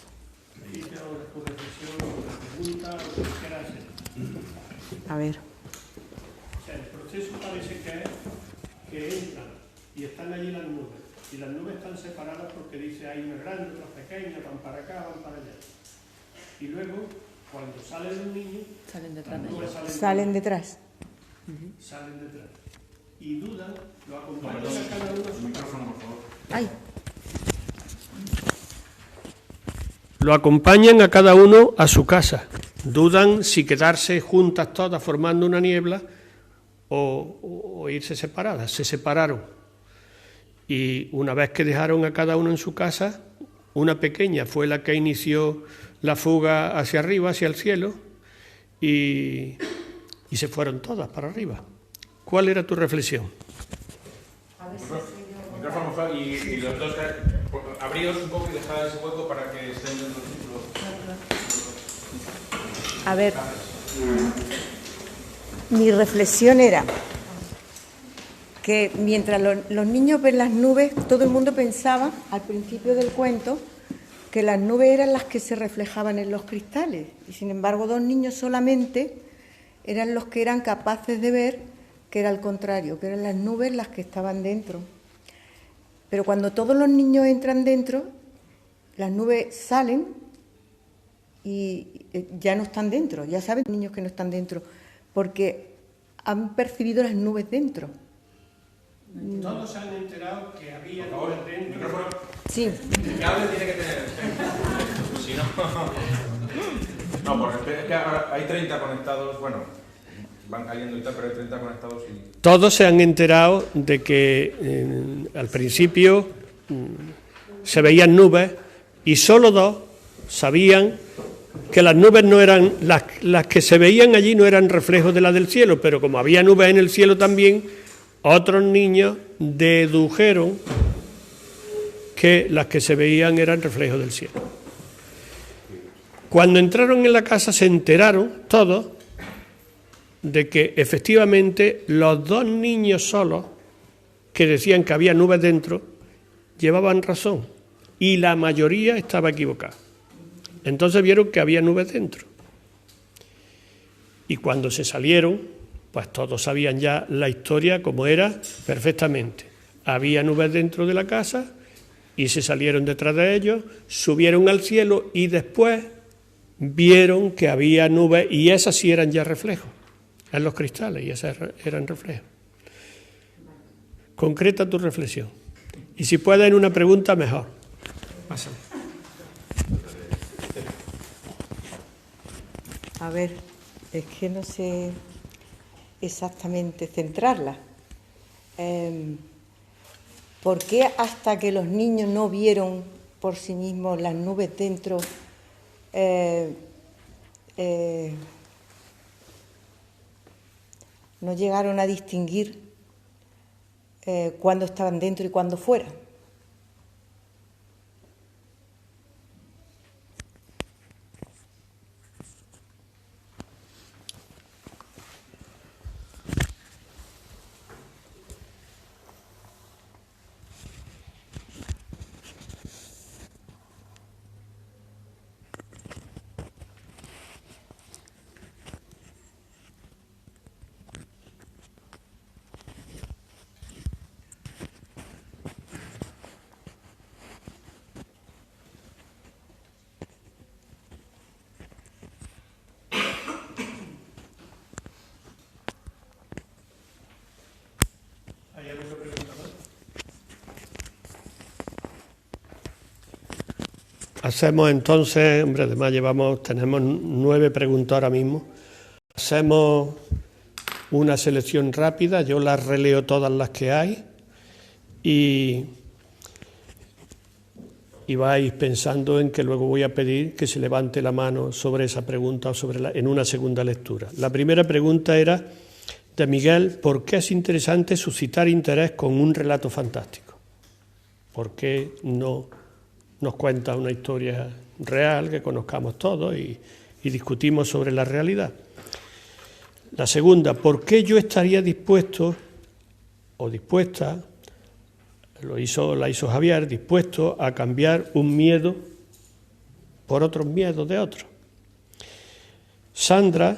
A ver. O sea, el proceso parece que entran y están allí las nubes. Y las nubes están separadas porque dice hay una grande, otra pequeña, van para acá, van para allá. Y luego, cuando salen los niños, salen detrás. Salen detrás. Salen detrás. Y dudan, lo acompañan a cada uno a su casa. Ay. Lo acompañan a cada uno a su casa. Dudan si quedarse juntas todas formando una niebla o irse separadas. Se separaron. Y una vez que dejaron a cada uno en su casa, una pequeña fue la que inició la fuga hacia arriba, hacia el cielo, y se fueron todas para arriba. ¿Cuál era tu reflexión? Micrófono y los dos, abríos un poco y dejad ese hueco para que estén dentro del círculo. A ver, mi reflexión era que mientras los niños ven las nubes, todo el mundo pensaba al principio del cuento que las nubes eran las que se reflejaban en los cristales y sin embargo 2 niños solamente eran los que eran capaces de ver que era al contrario, que eran las nubes las que estaban dentro. Pero cuando todos los niños entran dentro, las nubes salen y ya no están dentro, ya saben los niños que no están dentro, porque han percibido las nubes dentro. Todos se han enterado que había nubes dentro. Sí. El cable tiene que tener. Si no. No, porque es que hay 30 conectados, bueno, van cayendo y tal, pero hay 30 conectados y... Todos se han enterado de que al principio se veían nubes y solo 2 sabían que las nubes no eran, las que se veían allí no eran reflejos de las del cielo, pero como había nubes en el cielo también, otros niños dedujeron que las que se veían eran reflejos del cielo. Cuando entraron en la casa se enteraron todos de que efectivamente los 2 niños solos que decían que había nubes dentro llevaban razón y la mayoría estaba equivocada. Entonces vieron que había nubes dentro. Y cuando se salieron, pues todos sabían ya la historia como era perfectamente. Había nubes dentro de la casa y se salieron detrás de ellos, subieron al cielo y después vieron que había nubes y esas sí eran ya reflejos. en los cristales, y esos eran reflejos. Concreta tu reflexión. Y si puedes en una pregunta, mejor. Pásale. A ver, es que no sé exactamente centrarla. ¿Por qué hasta que los niños no vieron por sí mismos las nubes dentro, no llegaron a distinguir cuándo estaban dentro y cuándo fuera? Hacemos entonces, hombre, además tenemos 9 preguntas ahora mismo. Hacemos una selección rápida, yo las releo todas las que hay y vais pensando en que luego voy a pedir que se levante la mano sobre esa pregunta o en una segunda lectura. La primera pregunta era de Miguel: ¿por qué es interesante suscitar interés con un relato fantástico? ¿Por qué no nos cuenta una historia real que conozcamos todos y discutimos sobre la realidad? La segunda: ¿por qué yo estaría dispuesto o dispuesta, la hizo Javier, dispuesto a cambiar un miedo por otros miedos de otros? Sandra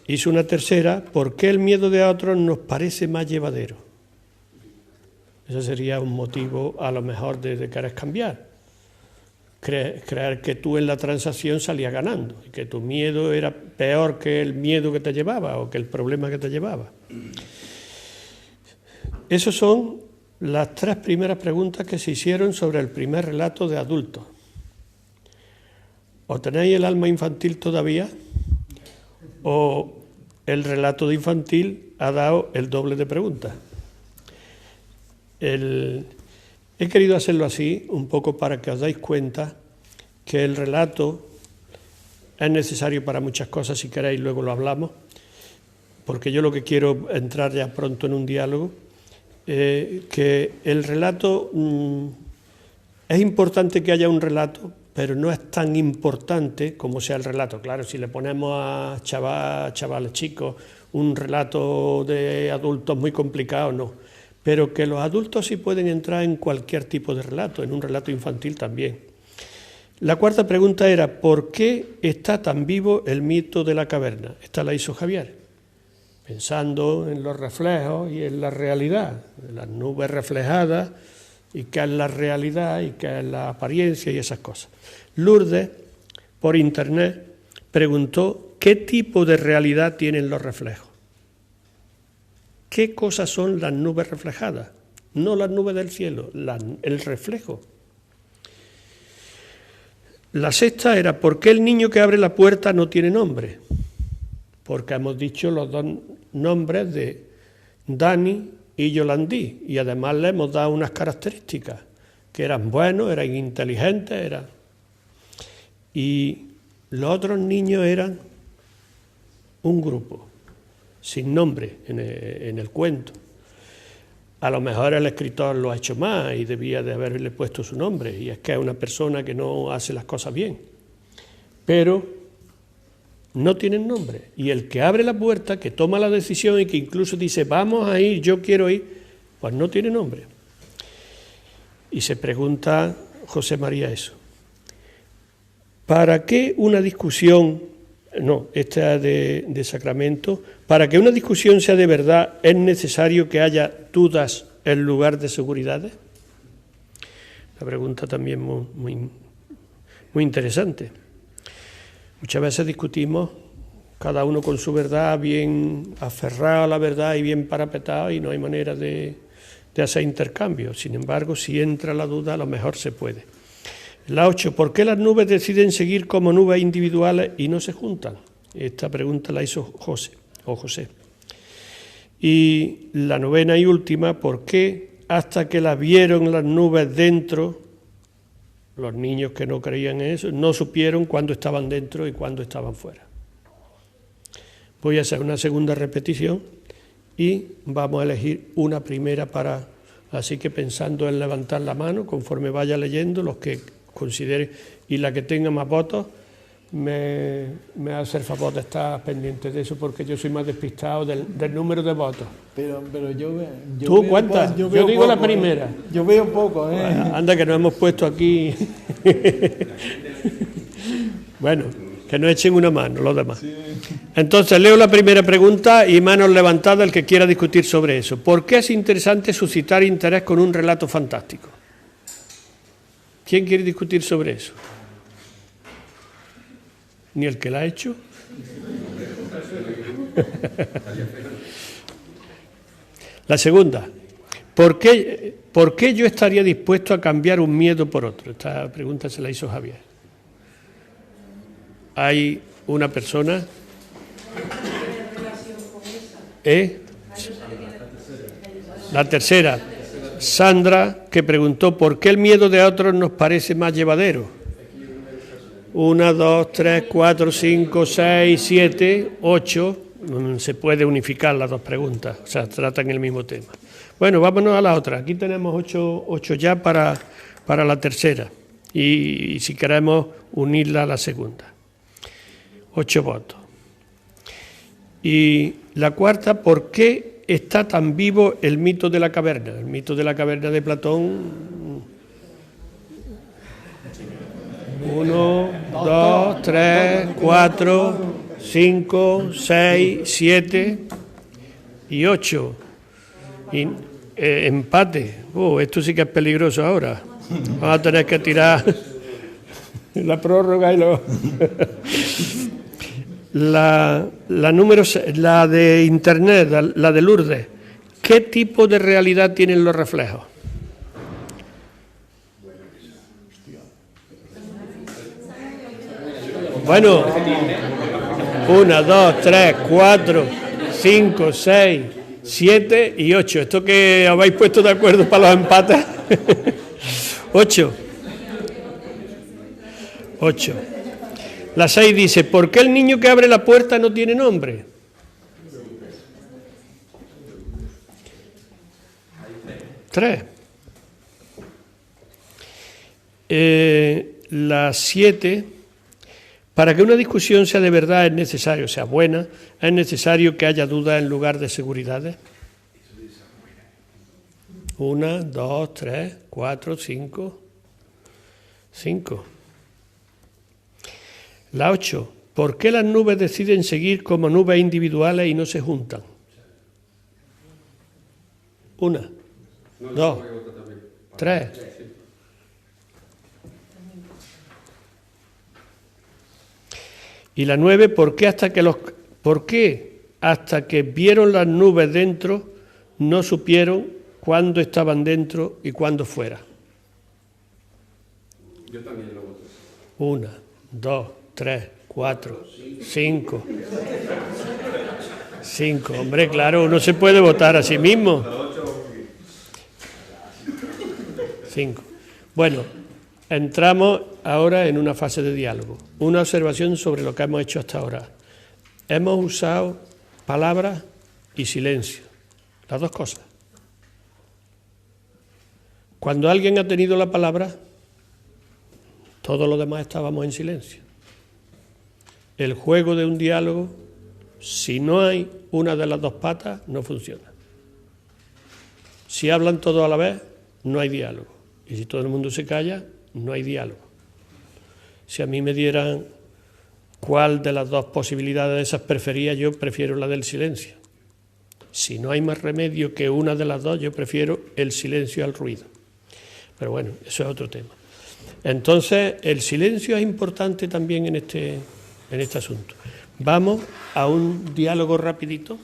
hizo una tercera: ¿por qué el miedo de otros nos parece más llevadero? Ese sería un motivo a lo mejor de querer cambiar. Creer que tú en la transacción salías ganando y que tu miedo era peor que el miedo que te llevaba o que el problema que te llevaba. Esas son las 3 primeras preguntas que se hicieron sobre el primer relato de adultos. ¿O tenéis el alma infantil todavía? ¿O el relato de infantil ha dado el doble de preguntas? He querido hacerlo así un poco para que os dais cuenta que el relato es necesario para muchas cosas. Si queréis luego lo hablamos, porque yo lo que quiero entrar ya pronto en un diálogo, que el relato, es importante que haya un relato, pero no es tan importante como sea el relato. Claro, si le ponemos a chavales chicos un relato de adultos muy complicado, no. Pero que los adultos sí pueden entrar en cualquier tipo de relato, en un relato infantil también. La cuarta pregunta era: ¿por qué está tan vivo el mito de la caverna? Esta la hizo Javier, pensando en los reflejos y en la realidad, en las nubes reflejadas, y qué es la realidad y qué es la apariencia y esas cosas. Lourdes, por internet, preguntó qué tipo de realidad tienen los reflejos. ¿Qué cosas son las nubes reflejadas? No las nubes del cielo, el reflejo. La sexta era: ¿por qué el niño que abre la puerta no tiene nombre? Porque hemos dicho los 2 nombres de Dani y Yolandí, y además le hemos dado unas características, que eran buenos, eran inteligentes, y los otros niños eran un grupo sin nombre en el cuento. A lo mejor el escritor lo ha hecho más y debía de haberle puesto su nombre, y es que es una persona que no hace las cosas bien, pero no tienen nombre. Y el que abre la puerta, que toma la decisión y que incluso dice vamos a ir, yo quiero ir, pues no tiene nombre. Y se pregunta José María eso: ¿para qué una discusión? No, esta es de Sacramento. ¿Para que una discusión sea de verdad es necesario que haya dudas en lugar de seguridades? Una pregunta también muy interesante. Muchas veces discutimos cada uno con su verdad, bien aferrado a la verdad y bien parapetado, y no hay manera de hacer intercambios. Sin embargo, si entra la duda, a lo mejor se puede. La 8. ¿Por qué las nubes deciden seguir como nubes individuales y no se juntan? Esta pregunta la hizo José. Y la 9ª y última, ¿por qué hasta que las vieron las nubes dentro, los niños que no creían en eso, no supieron cuándo estaban dentro y cuándo estaban fuera? Voy a hacer una segunda repetición y vamos a elegir una primera para... Así que pensando en levantar la mano, conforme vaya leyendo, los que considere, y la que tenga más votos, me hace el favor de estar pendiente de eso, porque yo soy más despistado del número de votos. Pero yo ¿Tú cuántas? Yo digo poco, la primera. Yo veo poco, Bueno, anda, que nos hemos puesto aquí. Bueno, que nos echen una mano los demás. Sí. Entonces, leo la primera pregunta y manos levantadas el que quiera discutir sobre eso. ¿Por qué es interesante suscitar interés con un relato fantástico? ¿Quién quiere discutir sobre eso? ¿Ni el que la ha hecho? La segunda. ¿Por qué yo estaría dispuesto a cambiar un miedo por otro? Esta pregunta se la hizo Javier. Hay una persona... La tercera, Sandra, que preguntó ¿por qué el miedo de otros nos parece más llevadero? 1, 2, 3, 4, 5, 6, 7, 8. Se puede unificar las dos preguntas, o sea, tratan el mismo tema. Bueno, vámonos a la otra. Aquí tenemos 8 ya para la tercera. Y si queremos unirla a la segunda. 8 votos. Y la cuarta, ¿por qué está tan vivo el mito de la caverna? El mito de la caverna de Platón. 1, 2, 3, 4, 5, 6, 7 y 8. Y, empate. Esto sí que es peligroso ahora. Vamos a tener que tirar la prórroga y lo... La de Internet, la de Lourdes. ¿Qué tipo de realidad tienen los reflejos? Bueno, 1, 2, 3, 4, 5, 6, 7 y 8. Esto que habéis puesto de acuerdo para los empates. 8. La 6 dice, ¿por qué el niño que abre la puerta no tiene nombre? Tres. La 7, para que una discusión sea de verdad es necesario, sea buena, es necesario que haya dudas en lugar de seguridades. 1, 2, 3, 4, 5. La 8. ¿Por qué las nubes deciden seguir como nubes individuales y no se juntan? 1, 2, 3. Y la 9. ¿Por qué hasta que vieron las nubes dentro no supieron cuándo estaban dentro y cuándo fuera? Yo también lo voto. 1, 2, 3, 4, 5. 5, hombre, claro, uno se puede votar a sí mismo. 5. Bueno, entramos ahora en una fase de diálogo. Una observación sobre lo que hemos hecho hasta ahora. Hemos usado palabras y silencio, las dos cosas. Cuando alguien ha tenido la palabra, todos los demás estábamos en silencio. El juego de un diálogo, si no hay una de las dos patas, no funciona. Si hablan todos a la vez, no hay diálogo. Y si todo el mundo se calla, no hay diálogo. Si a mí me dieran cuál de las dos posibilidades de esas prefería, yo prefiero la del silencio. Si no hay más remedio que una de las dos, yo prefiero el silencio al ruido. Pero bueno, eso es otro tema. Entonces, el silencio es importante también en este asunto. Vamos a un diálogo rapidito.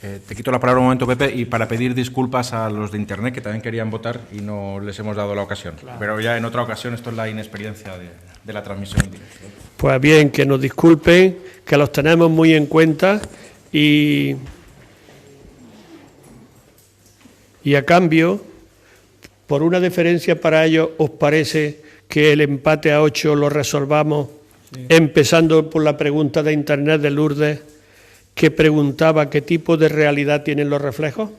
Te quito la palabra un momento, Pepe, y para pedir disculpas a los de Internet que también querían votar y no les hemos dado la ocasión. Claro. Pero ya en otra ocasión, esto es la inexperiencia de la transmisión en directo. Pues bien, que nos disculpen, que los tenemos muy en cuenta y a cambio, por una deferencia para ellos, ¿os parece que el empate a 8 lo resolvamos empezando por la pregunta de Internet de Lourdes, que preguntaba qué tipo de realidad tienen los reflejos?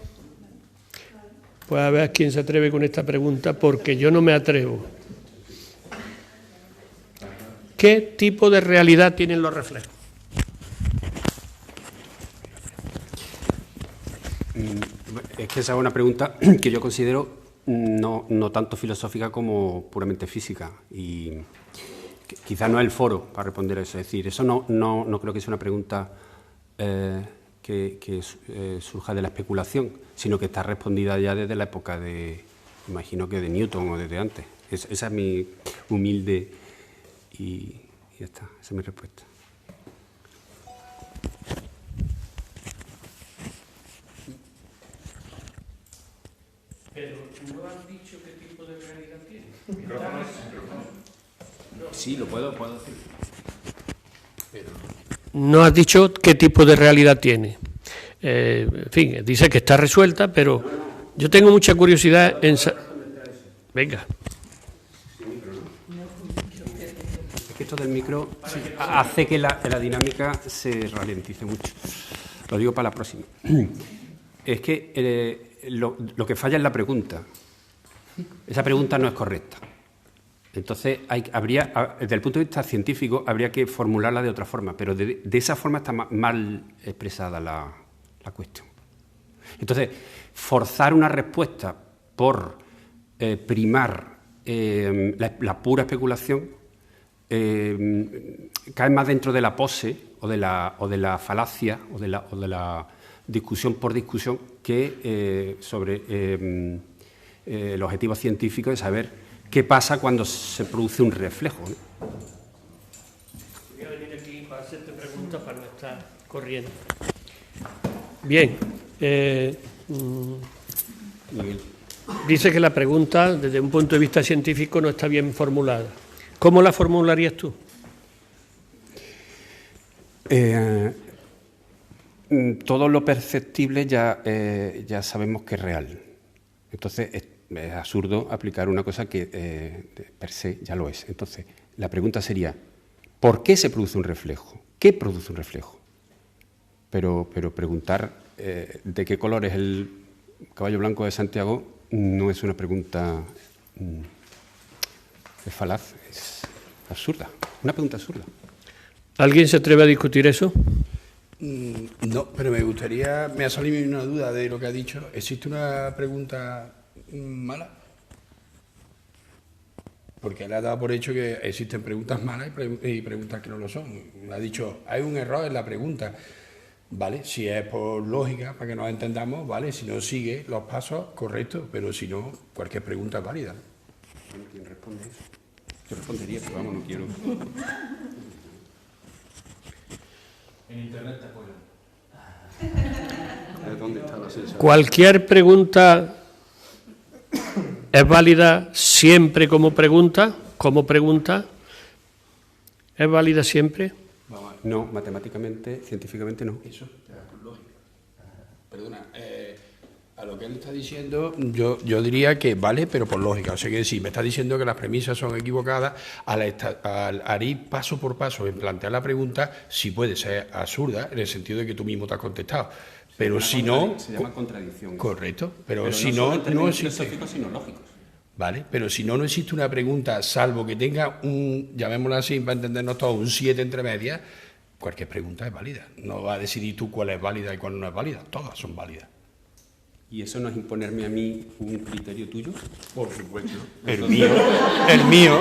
Pues a ver quién se atreve con esta pregunta, porque yo no me atrevo. ¿Qué tipo de realidad tienen los reflejos? Es que esa es una pregunta que yo considero no tanto filosófica como puramente física, y quizás no es el foro para responder a eso. Es decir, eso no creo que sea una pregunta que surja de la especulación, sino que está respondida ya desde la época imagino que de Newton o desde antes. Esa es mi humilde y ya está, esa es mi respuesta. Pero no has dicho qué tipo de realidad tiene. Sí, lo puedo decir. Pero no has dicho qué tipo de realidad tiene. En fin, dice que está resuelta, pero yo tengo mucha curiosidad en... Venga. Es que esto del micro hace que la dinámica se ralentice mucho. Lo digo para la próxima. Es que lo que falla es la pregunta. Esa pregunta no es correcta. Entonces, desde el punto de vista científico, habría que formularla de otra forma, pero de esa forma está mal expresada la cuestión. Entonces, forzar una respuesta por primar la pura especulación cae más dentro de la pose o de la falacia o de la discusión por discusión que sobre el objetivo científico de saber qué pasa cuando se produce un reflejo, ¿no? Voy a venir aquí para hacerte preguntas para no estar corriendo. Bien. Dice que la pregunta, desde un punto de vista científico, no está bien formulada. ¿Cómo la formularías tú? Todo lo perceptible ya sabemos que es real. Entonces, es absurdo aplicar una cosa que per se ya lo es. Entonces, la pregunta sería, ¿por qué se produce un reflejo? ¿Qué produce un reflejo? Pero preguntar de qué color es el caballo blanco de Santiago no es una pregunta es falaz, es absurda. Una pregunta absurda. ¿Alguien se atreve a discutir eso? No, pero me ha salido una duda de lo que ha dicho. ¿Existe una pregunta mala? Porque él ha dado por hecho que existen preguntas malas y preguntas que no lo son. Ha dicho, hay un error en la pregunta. Vale, si es por lógica, para que nos entendamos, vale, si no sigue los pasos, correcto, pero si no, cualquier pregunta es válida. ¿Quién responde eso? Yo respondería, pero vamos, no quiero. En Internet te apoyan. ¿Dónde está la sensación? ¿Cualquier pregunta es válida siempre como pregunta? ¿Es válida siempre? No, matemáticamente, científicamente no. Eso, por lógica. Perdona, a lo que él está diciendo, yo diría que vale, pero por lógica. O sea que si me está diciendo que las premisas son equivocadas, al ir paso por paso en plantear la pregunta, sí puede ser absurda, en el sentido de que tú mismo te has contestado. Pero si no... Se llama contradicción. Correcto, pero si no existe... filosóficos, sino lógicos. Vale, pero si no existe una pregunta, salvo que tenga llamémosla así, para entendernos todos, un 7 entre medias, cualquier pregunta es válida. No va a decidir tú cuál es válida y cuál no es válida. Todas son válidas. ¿Y eso no es imponerme a mí un criterio tuyo? Por supuesto. El mío. El mío.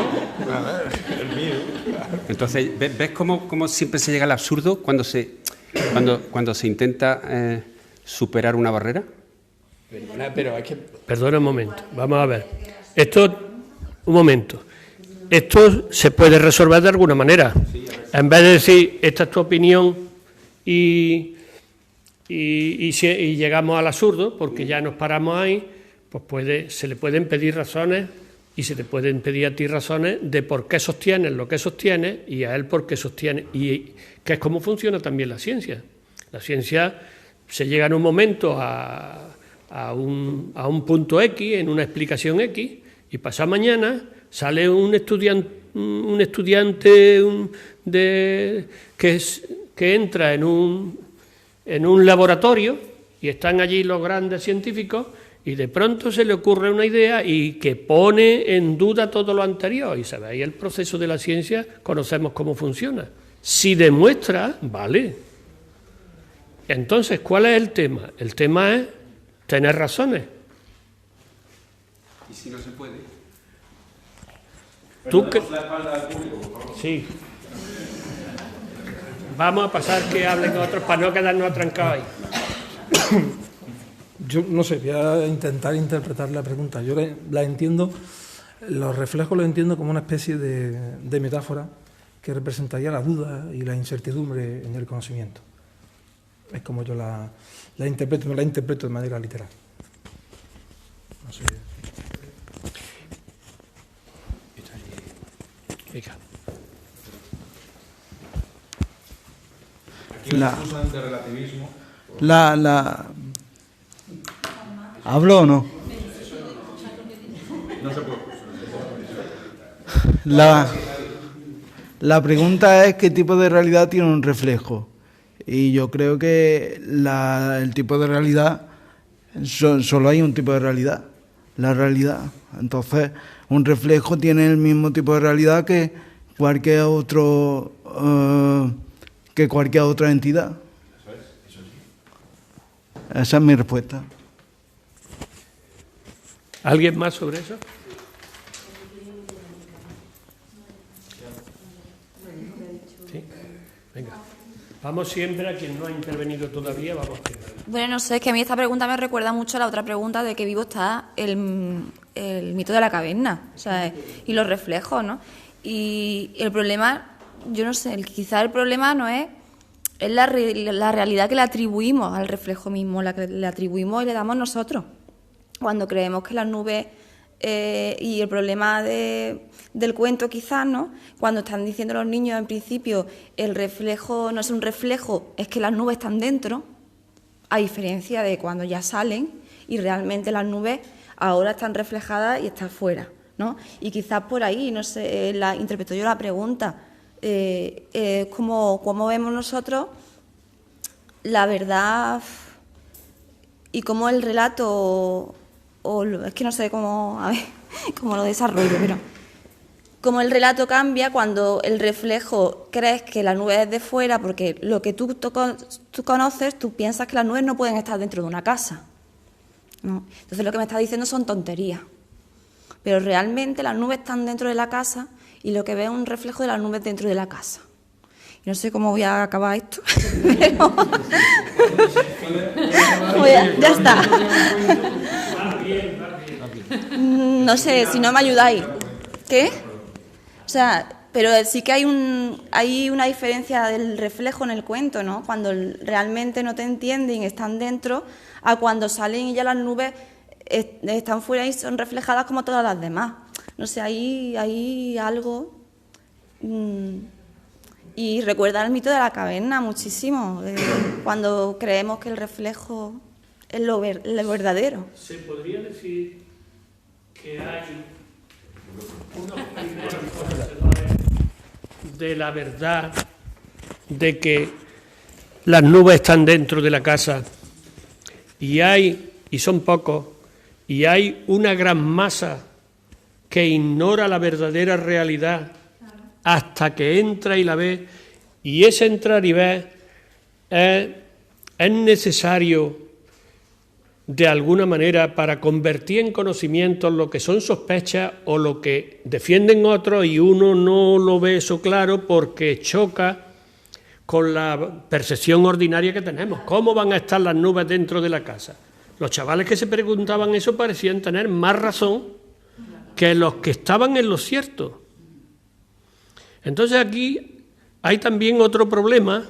Entonces, ¿ves cómo siempre se llega al absurdo cuando se intenta superar una barrera? Pero es que... Perdona un momento, vamos a ver. Un momento. Esto se puede resolver de alguna manera. En vez de decir, esta es tu opinión, y llegamos al absurdo, porque ya nos paramos ahí, pues se le pueden pedir razones y se te pueden pedir a ti razones de por qué sostienes lo que sostienes y a él por qué sostiene, y que es como funciona también la ciencia. La ciencia se llega en un momento a un punto X, en una explicación X, y pasado mañana sale un estudiante que entra en un laboratorio y están allí los grandes científicos y de pronto se le ocurre una idea y que pone en duda todo lo anterior. Y sabéis, el proceso de la ciencia conocemos cómo funciona. Si demuestra, vale. Entonces, ¿cuál es el tema? El tema es tener razones. ¿Y si no se puede? ¿Tú qué? Sí. Vamos a pasar que hablen otros para no quedarnos atrancados ahí. Yo no sé, voy a intentar interpretar la pregunta. Yo la entiendo, los reflejos los entiendo como una especie de metáfora que representaría la duda y la incertidumbre en el conocimiento. Es como yo la interpreto, no la interpreto de manera literal. No sé. Aquí la usan de relativismo. ¿Hablo o no? No se puede. La pregunta es qué tipo de realidad tiene un reflejo. Y yo creo que el tipo de realidad, solo hay un tipo de realidad, la realidad. Entonces, un reflejo tiene el mismo tipo de realidad que cualquier otra entidad. Esa es mi respuesta. ¿Alguien más sobre eso? Sí, venga. Vamos siempre a quien no ha intervenido todavía, vamos primero. Bueno, no sé, es que a mí esta pregunta me recuerda mucho a la otra pregunta de qué vivo está el mito de la caverna, o sea, y los reflejos, ¿no? Y el problema, yo no sé, quizá el problema no es la realidad que le atribuimos al reflejo mismo, la que le atribuimos y le damos nosotros. Cuando creemos que las nubes, y el problema del cuento quizás, ¿no? Cuando están diciendo los niños en principio el reflejo no es un reflejo, es que las nubes están dentro, a diferencia de cuando ya salen y realmente las nubes ahora están reflejadas y están fuera, ¿no? Y quizás por ahí, no sé, interpreto yo la pregunta, cómo vemos nosotros la verdad y cómo el relato, es que no sé cómo lo desarrollo, pero cómo el relato cambia cuando el reflejo crees que la nube es de fuera, porque lo que tú conoces, tú piensas que las nubes no pueden estar dentro de una casa, ¿no? Entonces lo que me estás diciendo son tonterías, pero realmente las nubes están dentro de la casa y lo que ves es un reflejo de las nubes dentro de la casa. No sé cómo voy a acabar esto, pero ya está. No sé, si no me ayudáis. ¿Qué? O sea, pero sí que hay una diferencia del reflejo en el cuento, ¿no? Cuando realmente no te entienden, están dentro, a cuando salen y ya las nubes están fuera y son reflejadas como todas las demás. No sé, hay algo. Y recuerda el mito de la caverna muchísimo, cuando creemos que el reflejo es lo verdadero. ¿Se podría decir que hay unos primeros conocedores de la verdad de que las nubes están dentro de la casa y son pocos, y hay una gran masa que ignora la verdadera realidad hasta que entra y la ve, y ese entrar y ver es necesario de alguna manera para convertir en conocimiento lo que son sospechas o lo que defienden otros y uno no lo ve eso claro porque choca con la percepción ordinaria que tenemos. ¿Cómo van a estar las nubes dentro de la casa? Los chavales que se preguntaban eso parecían tener más razón que los que estaban en lo cierto. Entonces aquí hay también otro problema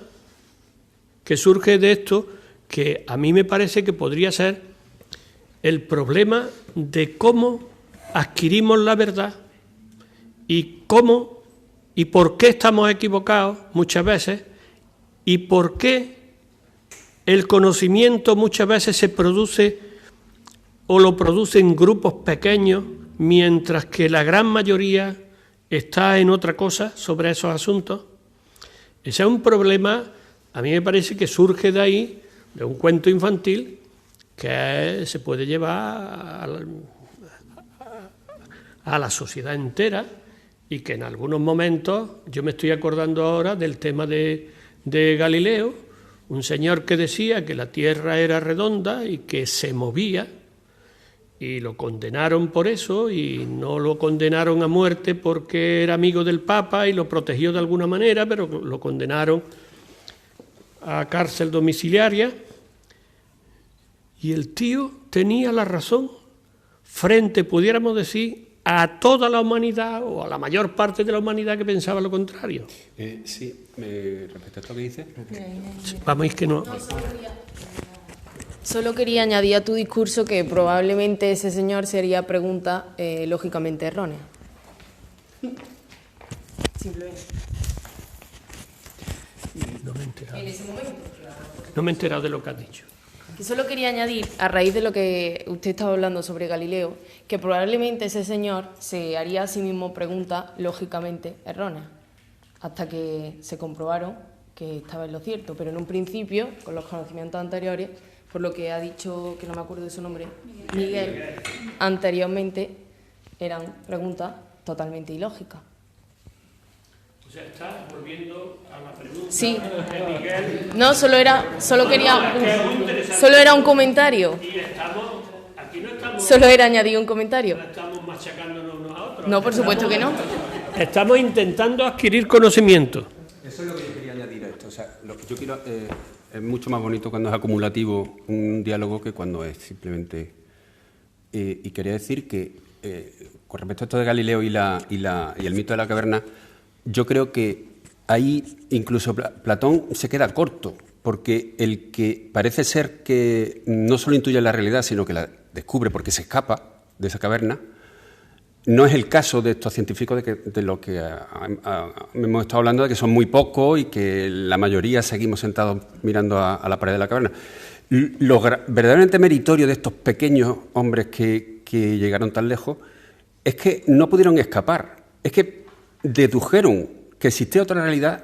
que surge de esto, que a mí me parece que podría ser el problema de cómo adquirimos la verdad y cómo y por qué estamos equivocados muchas veces y por qué el conocimiento muchas veces se produce o lo produce en grupos pequeños, mientras que la gran mayoría está en otra cosa sobre esos asuntos. Ese es un problema, a mí me parece que surge de ahí, de un cuento infantil, que se puede llevar a la sociedad entera y que en algunos momentos, yo me estoy acordando ahora del tema de Galileo, un señor que decía que la Tierra era redonda y que se movía, y lo condenaron por eso, y no lo condenaron a muerte porque era amigo del Papa y lo protegió de alguna manera, pero lo condenaron a cárcel domiciliaria, y el tío tenía la razón frente, pudiéramos decir, a toda la humanidad o a la mayor parte de la humanidad que pensaba lo contrario. Sí, respecto a esto que dice. Vamos, es que no. Solo quería añadir a tu discurso que probablemente ese señor se haría pregunta lógicamente errónea. Simplemente. No me he enterado. En ese momento. No me he enterado de lo que has dicho. Que solo quería añadir, a raíz de lo que usted estaba hablando sobre Galileo, que probablemente ese señor se haría a sí mismo preguntas lógicamente erróneas, hasta que se comprobaron que estaba en lo cierto. Pero en un principio, con los conocimientos anteriores, por lo que ha dicho, que no me acuerdo de su nombre, Miguel, anteriormente eran preguntas totalmente ilógicas. O sea, está volviendo a la pregunta Sí. de Miguel. No, solo era un comentario. Y aquí no estamos... Solo era añadir un comentario. No estamos machacándonos unos a otros. No, por supuesto que no. Estamos intentando adquirir conocimiento. Eso es lo que yo quería añadir a esto. O sea, lo que yo quiero... es mucho más bonito cuando es acumulativo un diálogo que cuando es simplemente... y quería decir que, con respecto a esto de Galileo y el mito de la caverna, yo creo que ahí incluso Platón se queda corto, porque el que parece ser que no solo intuye la realidad, sino que la descubre porque se escapa de esa caverna, no es el caso de estos científicos de lo que hemos estado hablando, de que son muy pocos y que la mayoría seguimos sentados mirando a la pared de la caverna. Lo verdaderamente meritorio de estos pequeños hombres que llegaron tan lejos es que no pudieron escapar, es que dedujeron que existía otra realidad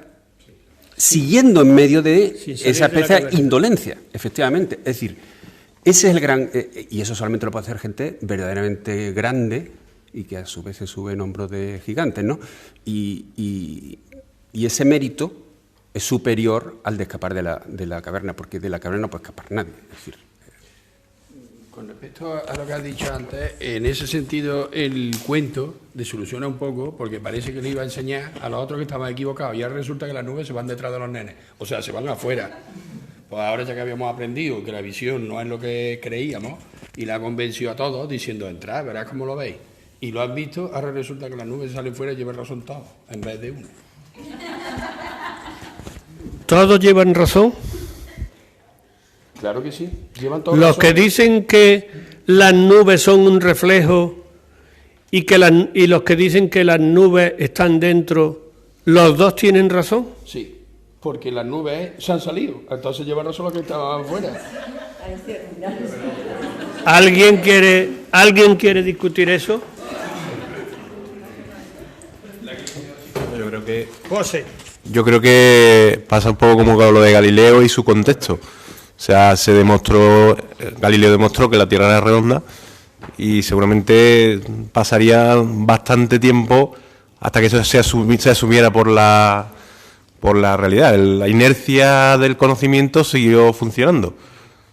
siguiendo en medio de esa especie de indolencia, efectivamente. Es decir, ese es el gran... y eso solamente lo puede hacer gente verdaderamente grande y que a su vez se sube en hombros de gigantes, ¿no? Y ese mérito es superior al de escapar de la caverna, porque de la caverna no puede escapar nadie. Es decir, con respecto a lo que has dicho antes, en ese sentido el cuento desoluciona un poco, porque parece que le iba a enseñar a los otros que estaban equivocados y ahora resulta que las nubes se van detrás de los nenes, o sea, se van afuera. Pues ahora ya que habíamos aprendido que la visión no es lo que creíamos y la convenció a todos diciendo, entrad, verás cómo lo veis. Y lo has visto, ahora resulta que las nubes salen fuera y llevan razón todos, en vez de uno. ¿Todos llevan razón? Claro que sí, llevan todos Los que dicen que las nubes son un reflejo y los que dicen que las nubes están dentro, ¿los dos tienen razón? Sí, porque las nubes se han salido, entonces llevan razón los que estaban afuera. ¿Alguien quiere discutir eso? Yo creo que pasa un poco como con lo de Galileo y su contexto. O sea, Galileo demostró que la Tierra era redonda y seguramente pasaría bastante tiempo hasta que eso se asumiera por la realidad. La inercia del conocimiento siguió funcionando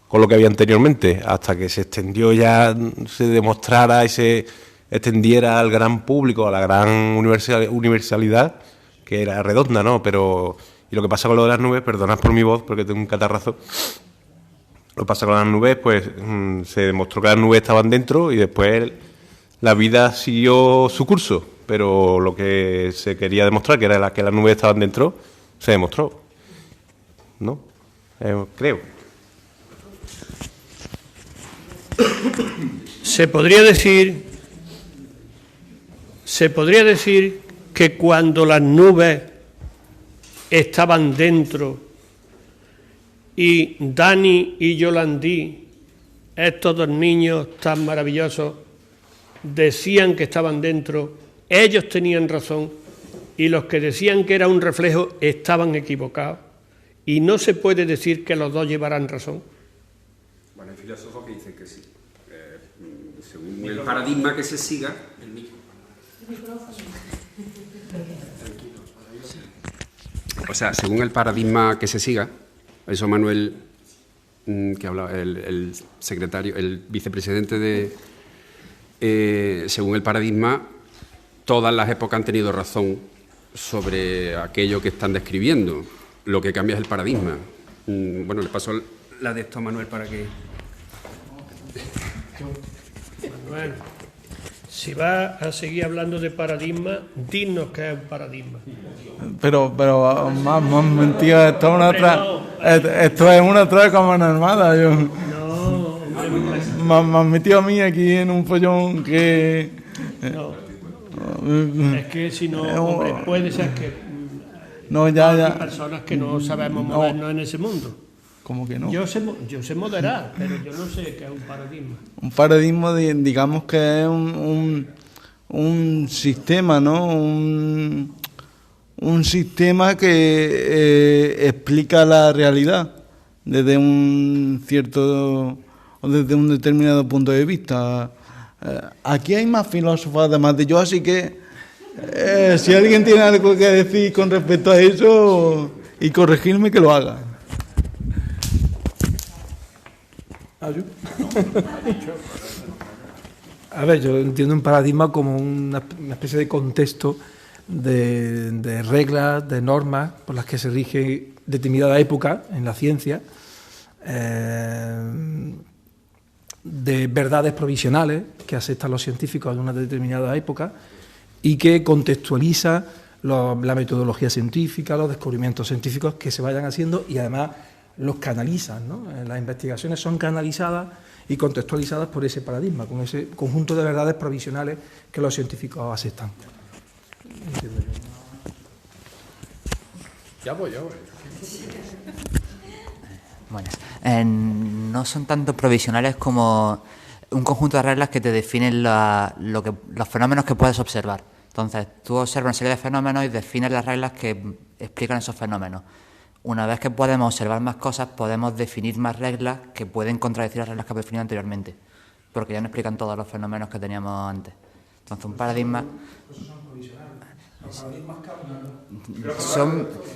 con lo que había anteriormente, hasta que se extendió ya, se demostrara y se extendiera al gran público, a la gran universalidad, que era redonda, ¿no? Pero, y lo que pasa con lo de las nubes, perdonad por mi voz, porque tengo un catarrazo. Lo que pasa con las nubes, pues se demostró que las nubes estaban dentro y después la vida siguió su curso, pero lo que se quería demostrar, que era que las nubes estaban dentro, se demostró, ¿no? creo. Se podría decir que cuando las nubes estaban dentro y Dani y Yolandí, estos dos niños tan maravillosos, decían que estaban dentro, ellos tenían razón y los que decían que era un reflejo estaban equivocados, y no se puede decir que los dos llevarán razón. Bueno, hay filósofos que dicen que sí. Según el paradigma que se siga, o sea, según el paradigma que se siga, eso Manuel, que hablaba, el secretario, el vicepresidente según el paradigma, todas las épocas han tenido razón sobre aquello que están describiendo. Lo que cambia es el paradigma. Bueno, le paso la de esto a Manuel para que... Manuel, si vas a seguir hablando de paradigma, dinos qué es un paradigma. Pero más mentira, esto es una traca más armada. Me han metido a mí aquí en un follón que... Es que si no, hombre, puede ser que hay personas que no sabemos movernos en ese mundo. ¿Cómo que no? Yo sé moderar, pero yo no sé qué es un paradigma. Un paradigma, digamos que es un sistema, ¿no? Un sistema que explica la realidad desde un determinado punto de vista. Aquí hay más filósofos además de yo, así que si alguien tiene algo que decir con respecto a eso y corregirme, que lo haga. A ver, yo entiendo un paradigma como una especie de contexto de reglas, de normas por las que se rige determinada época en la ciencia, de verdades provisionales que aceptan los científicos de una determinada época y que contextualiza la metodología científica, los descubrimientos científicos que se vayan haciendo y además los canalizan, ¿no? Las investigaciones son canalizadas y contextualizadas por ese paradigma, con ese conjunto de verdades provisionales que los científicos aceptan. Ya voy. Bueno, no son tanto provisionales como un conjunto de reglas que te definen los fenómenos que puedes observar. Entonces, tú observas una serie de fenómenos y defines las reglas que explican esos fenómenos. Una vez que podemos observar más cosas, podemos definir más reglas que pueden contradecir las reglas que hemos definido anteriormente, porque ya no explican todos los fenómenos que teníamos antes. Entonces, un paradigma...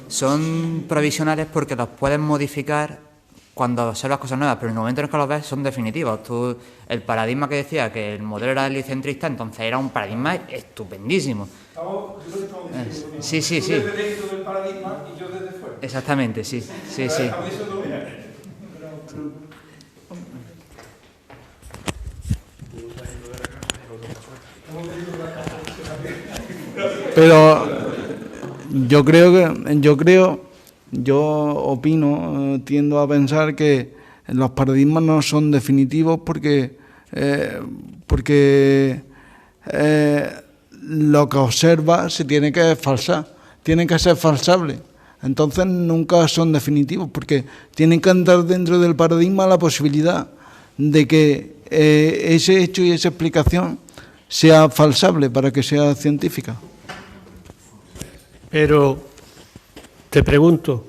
Son provisionales porque los puedes modificar cuando observas cosas nuevas, pero en el momento en el que los ves son definitivos. El paradigma que decía que el modelo era helicentrista, entonces era un paradigma estupendísimo. Sí. Exactamente, sí. Pero yo tiendo a pensar que los paradigmas no son definitivos porque lo que observa se tiene que falsar, tiene que ser falsable. Entonces nunca son definitivos porque tienen que entrar dentro del paradigma la posibilidad de que ese hecho y esa explicación sea falsable para que sea científica. Pero te pregunto,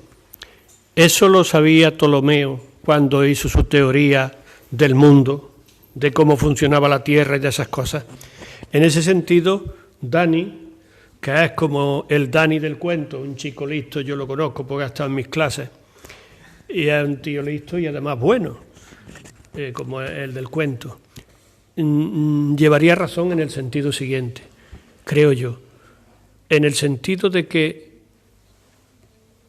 ¿eso lo sabía Ptolomeo cuando hizo su teoría del mundo, de cómo funcionaba la Tierra y de esas cosas? En ese sentido, Dani, que es como el Dani del cuento, un chico listo, yo lo conozco porque ha estado en mis clases, y es un tío listo y además bueno, como el del cuento, llevaría razón en el sentido siguiente, creo yo, en el sentido de que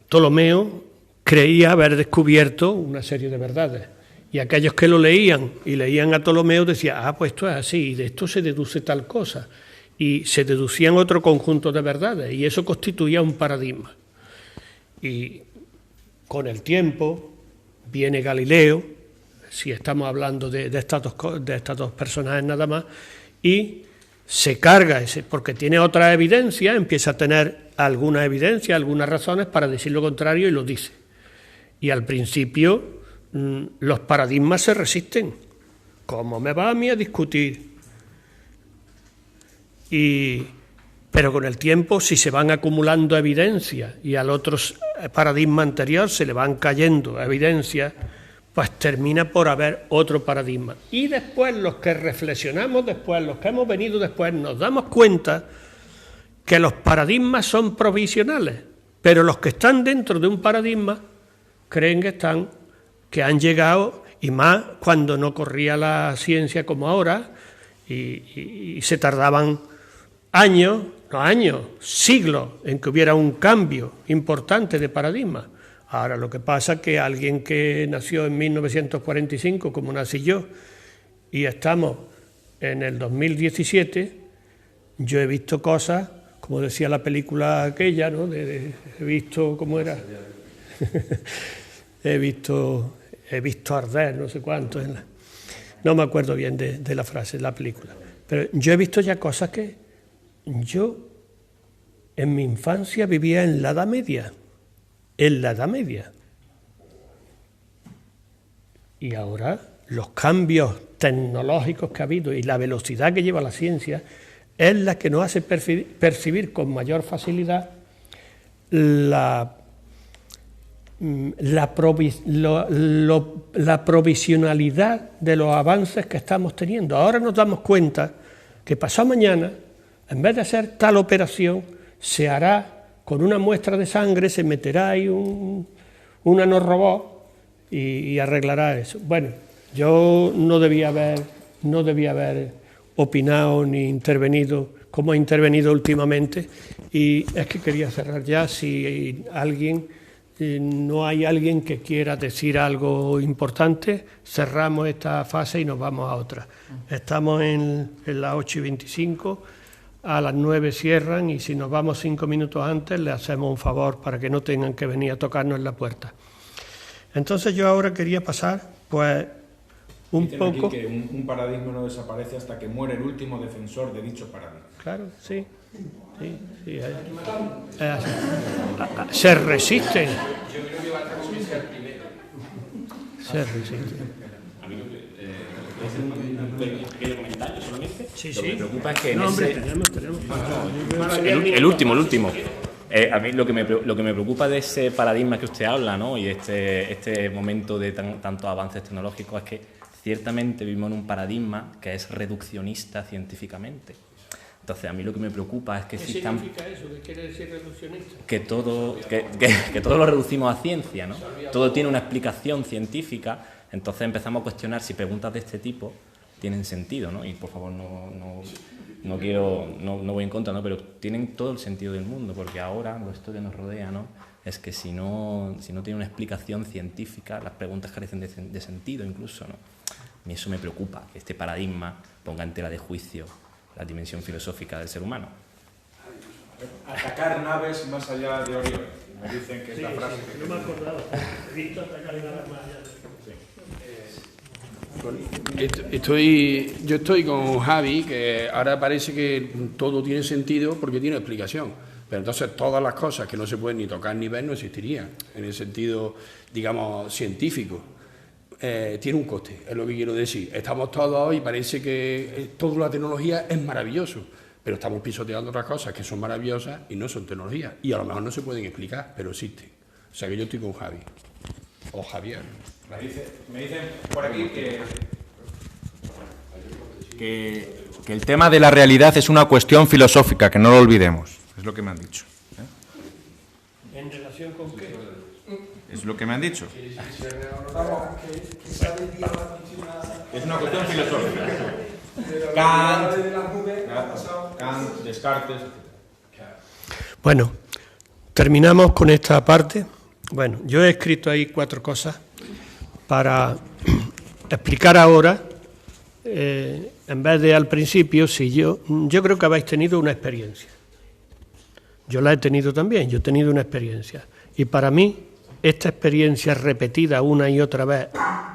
Ptolomeo creía haber descubierto una serie de verdades, y aquellos que lo leían y leían a Ptolomeo decían, pues esto es así, y de esto se deduce tal cosa, y se deducían otro conjunto de verdades, y eso constituía un paradigma. Y con el tiempo, viene Galileo, si estamos hablando de estas dos personajes nada más, y se carga ese, porque tiene otra evidencia, empieza a tener alguna evidencia, algunas razones para decir lo contrario y lo dice. Y al principio los paradigmas se resisten. ¿Cómo me va a mí a discutir? Pero con el tiempo, si se van acumulando evidencias y al otro paradigma anterior se le van cayendo evidencias, pues termina por haber otro paradigma. Y después los que reflexionamos después, los que hemos venido después, nos damos cuenta que los paradigmas son provisionales, pero los que están dentro de un paradigma creen que han llegado, y más cuando no corría la ciencia como ahora, y se tardaban siglos en que hubiera un cambio importante de paradigma. Ahora lo que pasa es que alguien que nació en 1945, como nací yo, y estamos en el 2017, yo he visto cosas, como decía la película aquella, ¿no? He visto, ¿cómo era? he visto arder, no sé cuánto. No me acuerdo bien de la frase, de la película. Pero yo he visto ya cosas que yo en mi infancia vivía en la Edad Media. En la Edad Media. Y ahora los cambios tecnológicos que ha habido y la velocidad que lleva la ciencia es la que nos hace percibir con mayor facilidad la provisionalidad de los avances que estamos teniendo. Ahora nos damos cuenta que pasado mañana, en vez de hacer tal operación, se hará con una muestra de sangre, se meterá ahí un nanorobot y arreglará eso. Bueno, yo no debía haber opinado ni intervenido como he intervenido últimamente, y es que quería cerrar ya. Si no hay alguien que quiera decir algo importante, cerramos esta fase y nos vamos a otra. Estamos en las 8:25. A las 9 cierran, y si nos vamos 5 minutos antes le hacemos un favor para que no tengan que venir a tocarnos en la puerta. Entonces yo ahora quería pasar pues un poco... Aquí que un paradigma no desaparece hasta que muere el último defensor de dicho paradigma. Claro, sí. Se resisten. Yo creo que basta con que sea el primero. Se resisten. Un pequeño comentario solamente. Sí, lo que me preocupa es que el último. A mí lo que me preocupa de ese paradigma que usted habla, ¿no? Y este momento de tantos avances tecnológicos, es que ciertamente vivimos en un paradigma que es reduccionista científicamente. Entonces, a mí lo que me preocupa es que existan... ¿Qué significa eso? ¿Qué quiere decir reduccionista? Que todo lo reducimos a ciencia, ¿no? Todo tiene una explicación científica. Entonces empezamos a cuestionar si preguntas de este tipo tienen sentido, ¿no? Y por favor no voy en contra, ¿no? Pero tienen todo el sentido del mundo, porque ahora esto que nos rodea, ¿no? Es que si no tiene una explicación científica, las preguntas carecen de sentido incluso, ¿no? Y eso me preocupa, que este paradigma ponga en tela de juicio la dimensión filosófica del ser humano. Atacar naves más allá de Orión. Me dicen que es la frase que... No me he acordado. He visto atacar naves más allá de Yo estoy con Javi, que ahora parece que todo tiene sentido porque tiene explicación, pero entonces todas las cosas que no se pueden ni tocar ni ver no existirían en el sentido, digamos, científico. Tiene un coste, es lo que quiero decir. Estamos todos y parece que toda la tecnología es maravilloso, pero estamos pisoteando otras cosas que son maravillosas y no son tecnologías, y a lo mejor no se pueden explicar, pero existen. O sea que yo estoy con Javi o Javier. Me dicen por aquí que el tema de la realidad es una cuestión filosófica, que no lo olvidemos. Es lo que me han dicho. ¿En relación con qué? Es lo que me han dicho. Es una cuestión filosófica. Kant, Descartes. Bueno, terminamos con esta parte. Bueno, yo he escrito ahí 4 cosas para explicar ahora, en vez de al principio, si yo creo que habéis tenido una experiencia. Yo la he tenido también, yo he tenido una experiencia. Y para mí, esta experiencia repetida una y otra vez,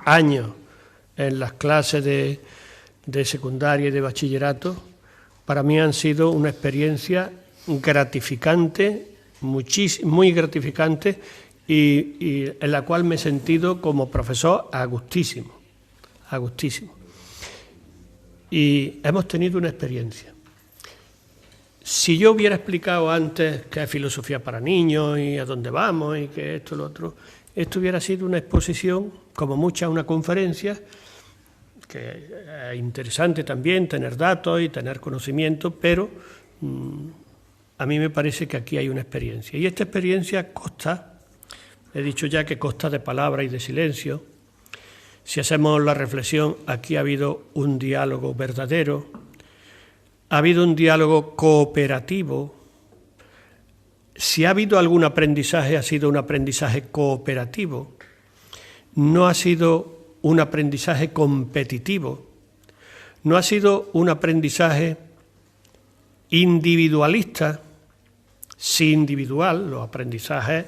años, en las clases de secundaria y de bachillerato, para mí han sido una experiencia gratificante, muy gratificante, y en la cual me he sentido como profesor a gustísimo. Y hemos tenido una experiencia. Si yo hubiera explicado antes qué es filosofía para niños y a dónde vamos y qué esto, lo otro, esto hubiera sido una exposición, como muchas, una conferencia, que es interesante también tener datos y tener conocimiento, pero a mí me parece que aquí hay una experiencia. Y esta experiencia consta, he dicho ya que consta de palabra y de silencio. Si hacemos la reflexión, aquí ha habido un diálogo verdadero, ha habido un diálogo cooperativo. Si ha habido algún aprendizaje, ha sido un aprendizaje cooperativo. No ha sido un aprendizaje competitivo. No ha sido un aprendizaje individualista. Sí, individual, los aprendizajes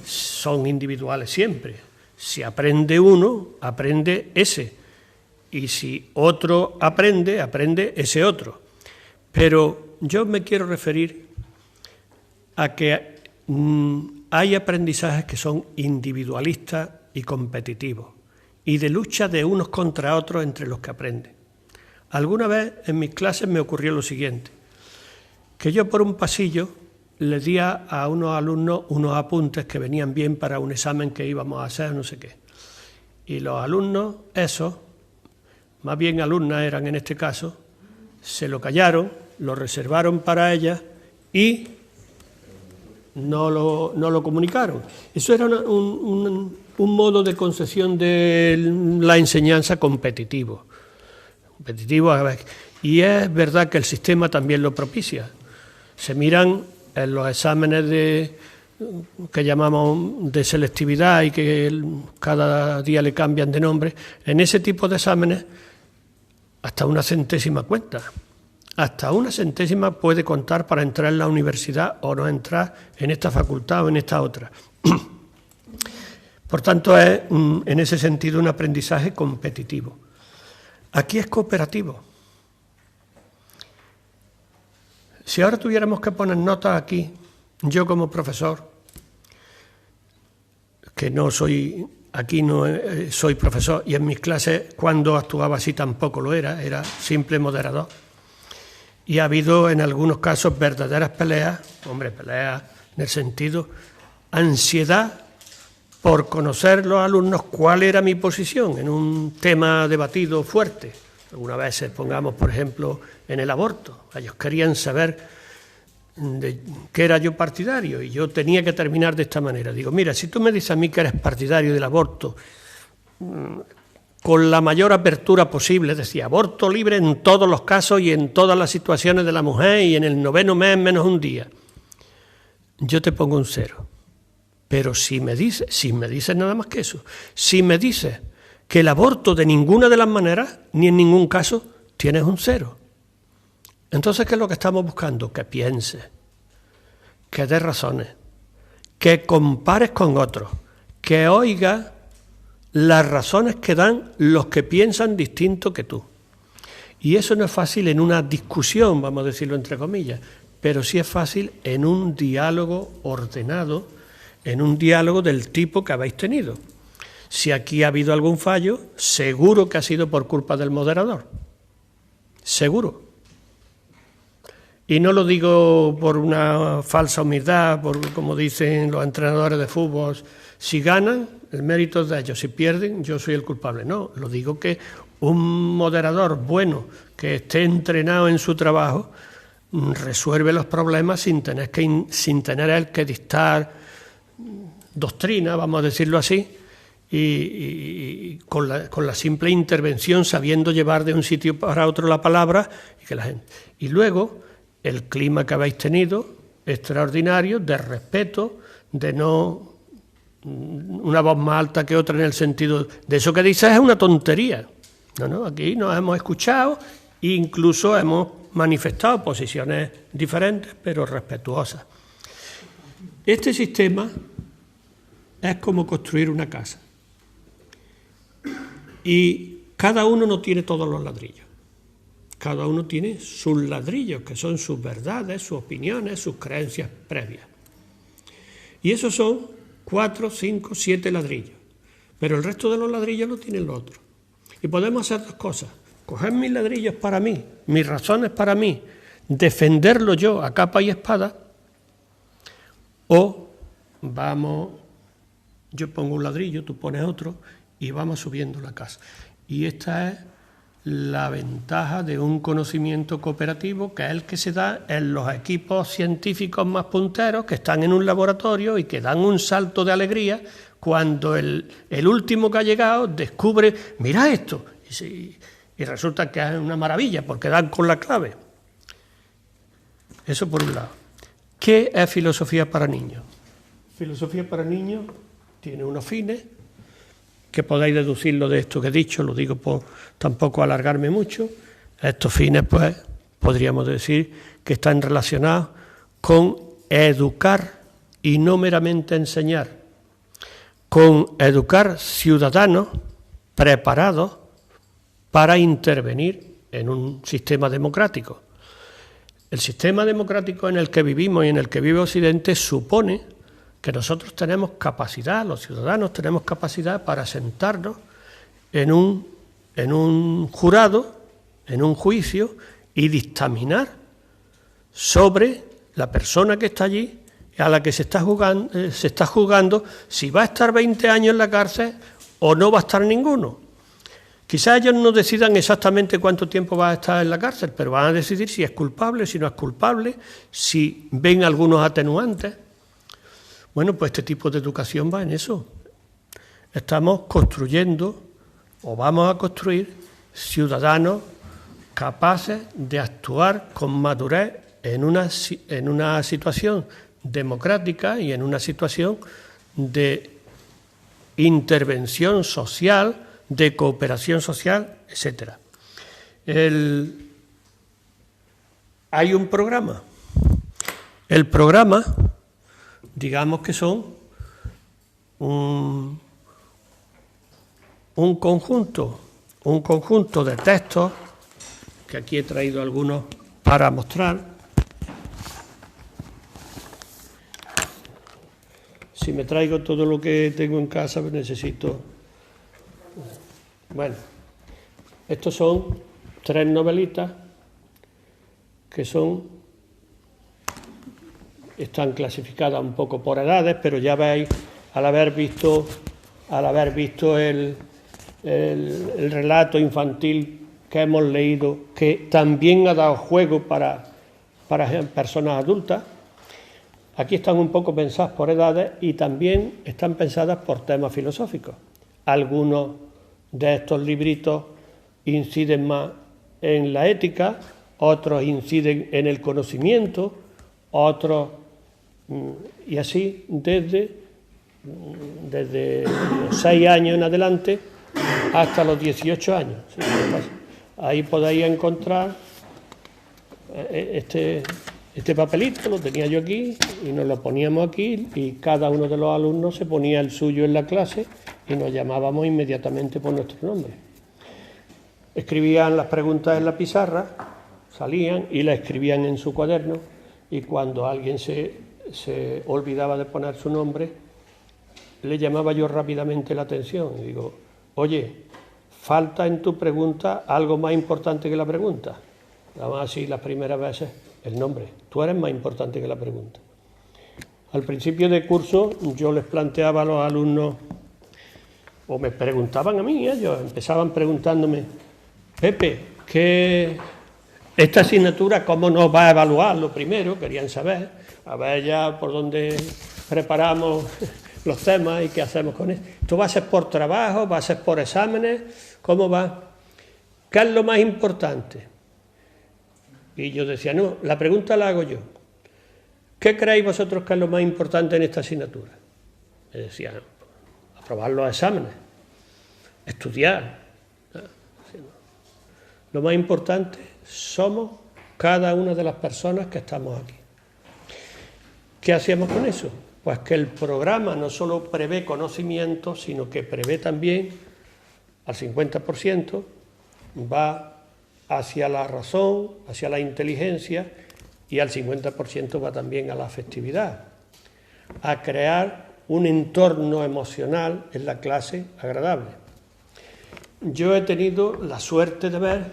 son individuales siempre. Si aprende uno, aprende ese. Y si otro aprende, aprende ese otro. Pero yo me quiero referir a que hay aprendizajes que son individualistas y competitivos, y de lucha de unos contra otros entre los que aprenden. Alguna vez en mis clases me ocurrió lo siguiente, que yo por un pasillo le di a unos alumnos unos apuntes que venían bien para un examen que íbamos a hacer, no sé qué. Y los alumnos, esos, más bien alumnas eran en este caso, se lo callaron, lo reservaron para ellas y no lo comunicaron. Eso era un modo de concepción de la enseñanza competitivo. Y es verdad que el sistema también lo propicia. Se miran en los exámenes que llamamos de selectividad y que cada día le cambian de nombre, en ese tipo de exámenes hasta una centésima cuenta. Hasta una centésima puede contar para entrar en la universidad o no entrar en esta facultad o en esta otra. Por tanto, es en ese sentido un aprendizaje competitivo. Aquí es cooperativo. Si ahora tuviéramos que poner notas aquí, yo como profesor, que no soy, aquí no soy profesor, y en mis clases cuando actuaba así tampoco lo era simple moderador. Y ha habido en algunos casos verdaderas peleas en el sentido ansiedad por conocer los alumnos cuál era mi posición en un tema debatido fuerte. Algunas veces, pongamos por ejemplo, en el aborto. Ellos querían saber de qué era yo partidario y yo tenía que terminar de esta manera. Digo, mira, si tú me dices a mí que eres partidario del aborto, con la mayor apertura posible, decía, aborto libre en todos los casos y en todas las situaciones de la mujer y en el 9º mes menos un día, yo te pongo un 0. Pero si me dices nada más que eso, si me dices que el aborto de ninguna de las maneras, ni en ningún caso, tienes un 0. Entonces, ¿qué es lo que estamos buscando? Que pienses, que des razones, que compares con otros, que oigas las razones que dan los que piensan distinto que tú. Y eso no es fácil en una discusión, vamos a decirlo entre comillas, pero sí es fácil en un diálogo ordenado, en un diálogo del tipo que habéis tenido. Si aquí ha habido algún fallo, seguro que ha sido por culpa del moderador. Seguro. Y no lo digo por una falsa humildad, como dicen los entrenadores de fútbol, si ganan, el mérito es de ellos, si pierden, yo soy el culpable. No, lo digo que un moderador bueno, que esté entrenado en su trabajo, resuelve los problemas sin tener él que dictar doctrina, vamos a decirlo así, y con la simple intervención, sabiendo llevar de un sitio para otro la palabra, y que la gente. Y luego, el clima que habéis tenido, extraordinario, de respeto, de no una voz más alta que otra en el sentido de eso que dices es una tontería. No, aquí nos hemos escuchado e incluso hemos manifestado posiciones diferentes pero respetuosas. Este sistema es como construir una casa. Y cada uno no tiene todos los ladrillos. Cada uno tiene sus ladrillos, que son sus verdades, sus opiniones, sus creencias previas. Y esos son 4, 5, 7 ladrillos. Pero el resto de los ladrillos lo tienen los otros. Y podemos hacer dos cosas. Coger mis ladrillos para mí, mis razones para mí, defenderlo yo a capa y espada, o yo pongo un ladrillo, tú pones otro, y vamos subiendo la casa. Y esta es la ventaja de un conocimiento cooperativo, que es el que se da en los equipos científicos más punteros, que están en un laboratorio y que dan un salto de alegría cuando el último que ha llegado descubre, mira esto, y resulta que es una maravilla, porque dan con la clave. Eso por un lado. ¿Qué es filosofía para niños? Filosofía para niños tiene unos fines, que podáis deducirlo de esto que he dicho, lo digo por tampoco alargarme mucho. Estos fines, pues, podríamos decir que están relacionados con educar y no meramente enseñar, con educar ciudadanos preparados para intervenir en un sistema democrático. El sistema democrático en el que vivimos y en el que vive Occidente supone que nosotros tenemos capacidad, los ciudadanos tenemos capacidad para sentarnos en un jurado, en un juicio, y dictaminar sobre la persona que está allí, a la que se está juzgando si va a estar 20 años en la cárcel o no va a estar ninguno. Quizás ellos no decidan exactamente cuánto tiempo va a estar en la cárcel, pero van a decidir si es culpable, si no es culpable, si ven algunos atenuantes. Bueno, pues este tipo de educación va en eso. Estamos construyendo, o vamos a construir, ciudadanos capaces de actuar con madurez en una situación democrática y en una situación de intervención social, de cooperación social, etc. Hay un programa. El programa, digamos que son un conjunto de textos, que aquí he traído algunos para mostrar. Si me traigo todo lo que tengo en casa, pues necesito... Bueno, estos son 3 novelitas que están clasificadas un poco por edades, pero ya veis, al haber visto el relato infantil que hemos leído, que también ha dado juego para personas adultas, aquí están un poco pensadas por edades y también están pensadas por temas filosóficos. Algunos de estos libritos inciden más en la ética, otros inciden en el conocimiento, otros, y así desde los 6 años en adelante hasta los 18 años. Ahí podéis encontrar este papelito, lo tenía yo aquí y nos lo poníamos aquí, y cada uno de los alumnos se ponía el suyo en la clase y nos llamábamos inmediatamente por nuestro nombre. Escribían las preguntas en la pizarra, salían y las escribían en su cuaderno, y cuando alguien se olvidaba de poner su nombre, le llamaba yo rápidamente la atención y digo, oye, falta en tu pregunta algo más importante que la pregunta. Además, así las primeras veces, el nombre. Tú eres más importante que la pregunta. Al principio de curso yo les planteaba a los alumnos, o me preguntaban a mí, ellos empezaban preguntándome, Pepe, esta asignatura, ¿cómo nos va a evaluar? Lo primero, querían saber, a ver ya por dónde preparamos los temas y qué hacemos con esto. ¿Esto va a ser por trabajo? ¿Va a ser por exámenes? ¿Cómo va? ¿Qué es lo más importante? Y yo decía, no, la pregunta la hago yo. ¿Qué creéis vosotros que es lo más importante en esta asignatura? Me decían, aprobar los exámenes, estudiar. Lo más importante somos cada una de las personas que estamos aquí. ¿Qué hacíamos con eso? Pues que el programa no solo prevé conocimiento, sino que prevé también, al 50%, va hacia la razón, hacia la inteligencia, y al 50% va también a la afectividad, a crear un entorno emocional en la clase agradable. Yo he tenido la suerte de ver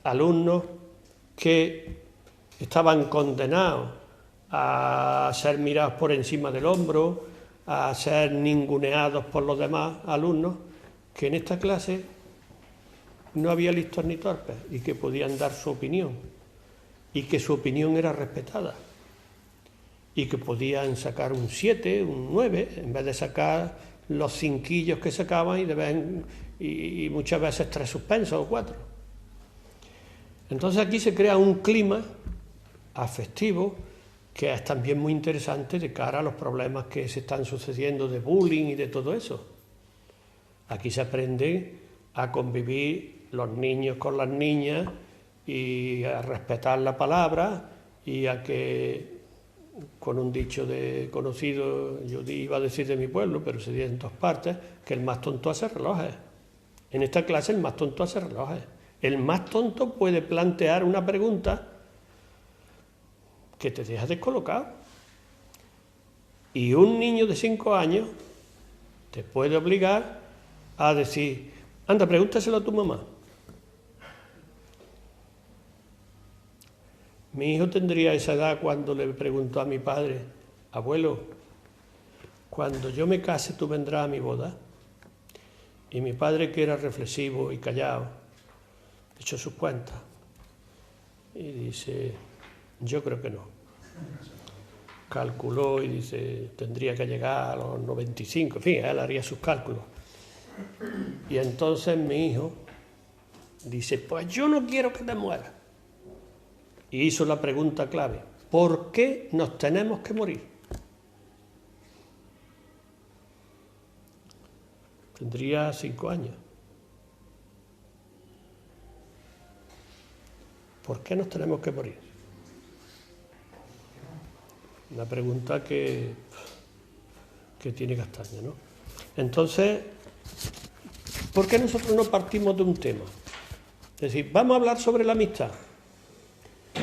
alumnos que estaban condenados a ser mirados por encima del hombro, a ser ninguneados por los demás alumnos, que en esta clase no había listos ni torpes y que podían dar su opinión y que su opinión era respetada y que podían sacar un 7, un 9, en vez de sacar los cinquillos que sacaban y muchas veces 3 suspensos o 4. Entonces aquí se crea un clima afectivo que es también muy interesante de cara a los problemas que se están sucediendo de bullying y de todo eso. Aquí se aprende a convivir los niños con las niñas y a respetar la palabra y a que, con un dicho conocido, yo iba a decir de mi pueblo, pero se dice en todas partes, que el más tonto hace relojes. En esta clase el más tonto hace relojes. El más tonto puede plantear una pregunta que te deja descolocado. Y un niño de 5 años te puede obligar a decir, anda, pregúntaselo a tu mamá. Mi hijo tendría esa edad cuando le preguntó a mi padre, abuelo, cuando yo me case tú vendrás a mi boda. Y mi padre, que era reflexivo y callado, echó sus cuentas y dice, yo creo que no. Calculó y dice, tendría que llegar a los 95, en fin, él haría sus cálculos. Y entonces mi hijo dice, pues yo no quiero que te mueras. Y hizo la pregunta clave, ¿por qué nos tenemos que morir? Tendría 5 años. ¿Por qué nos tenemos que morir? Una pregunta que tiene castaña, ¿no? Entonces, ¿por qué nosotros no partimos de un tema? Es decir, vamos a hablar sobre la amistad.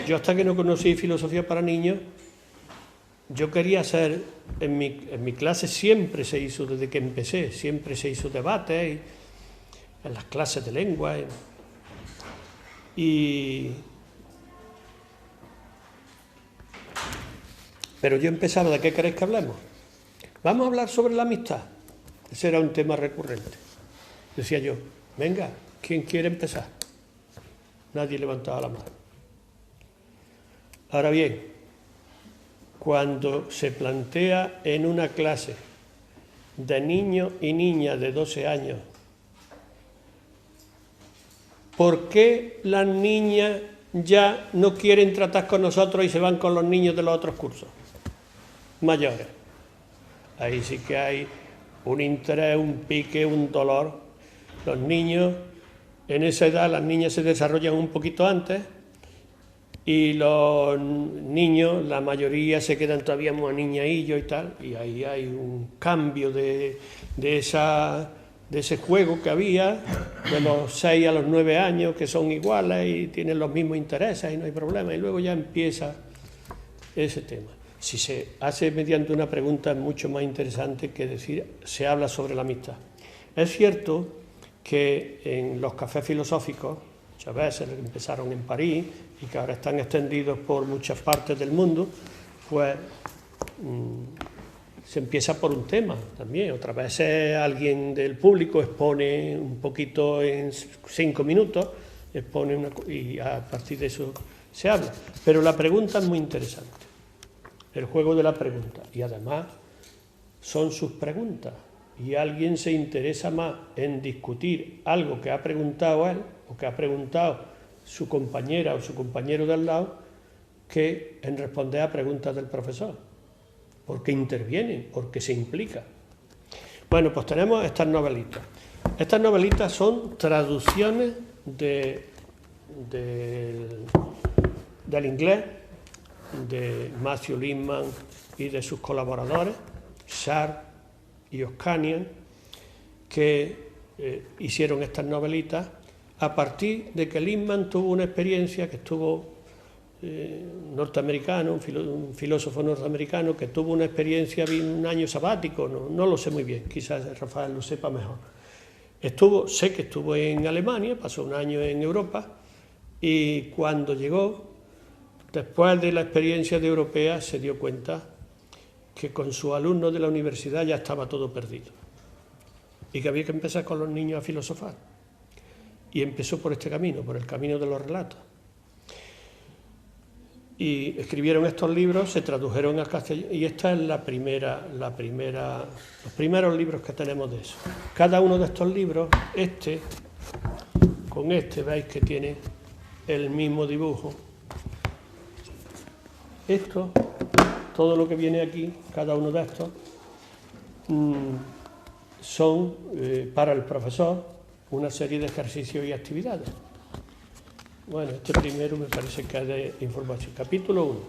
Yo hasta que no conocí filosofía para niños, yo quería hacer, en mi clase siempre se hizo, desde que empecé, siempre se hizo debate, en las clases de lengua, pero yo empezaba, ¿de qué queréis que hablemos? Vamos a hablar sobre la amistad. Ese era un tema recurrente. Decía yo, venga, ¿quién quiere empezar? Nadie levantaba la mano. Ahora bien, cuando se plantea en una clase de niños y niñas de 12 años, ¿por qué las niñas ya no quieren tratar con nosotros y se van con los niños de los otros cursos mayores? Ahí sí que hay un interés, un pique, un dolor. Los niños, en esa edad, las niñas se desarrollan un poquito antes y los niños, la mayoría, se quedan todavía muy niñaillos y tal, y ahí hay un cambio de ese juego que había, de los 6 a los 9 años, que son iguales y tienen los mismos intereses y no hay problema, y luego ya empieza ese tema. Si se hace mediante una pregunta es mucho más interesante que decir, se habla sobre la amistad. Es cierto que en los cafés filosóficos, muchas veces empezaron en París y que ahora están extendidos por muchas partes del mundo, pues se empieza por un tema también. Otras veces alguien del público expone un poquito en 5 minutos, expone y a partir de eso se habla. Pero la pregunta es muy interesante, el juego de la pregunta, y además son sus preguntas, y alguien se interesa más en discutir algo que ha preguntado él o que ha preguntado su compañera o su compañero de al lado que en responder a preguntas del profesor, porque interviene, porque se implica. Bueno, pues tenemos estas novelitas. Estas novelitas son traducciones del inglés de Matthew Lipman y de sus colaboradores, Sharp y Oskanian, que hicieron estas novelitas a partir de que Lindman tuvo una experiencia, que estuvo norteamericano, un filósofo norteamericano, que tuvo una experiencia, un año sabático, no lo sé muy bien, quizás Rafael lo sepa mejor. Sé que estuvo en Alemania, pasó un año en Europa, y cuando llegó, después de la experiencia de europea, se dio cuenta que con sus alumnos de la universidad ya estaba todo perdido y que había que empezar con los niños a filosofar. Y empezó por este camino, por el camino de los relatos. Y escribieron estos libros, se tradujeron al castellano, y esta es los primeros libros que tenemos de eso. Cada uno de estos libros, con este veis que tiene el mismo dibujo. Esto, todo lo que viene aquí, cada uno de estos, son para el profesor una serie de ejercicios y actividades. Bueno, este primero me parece que es de información. Capítulo 1.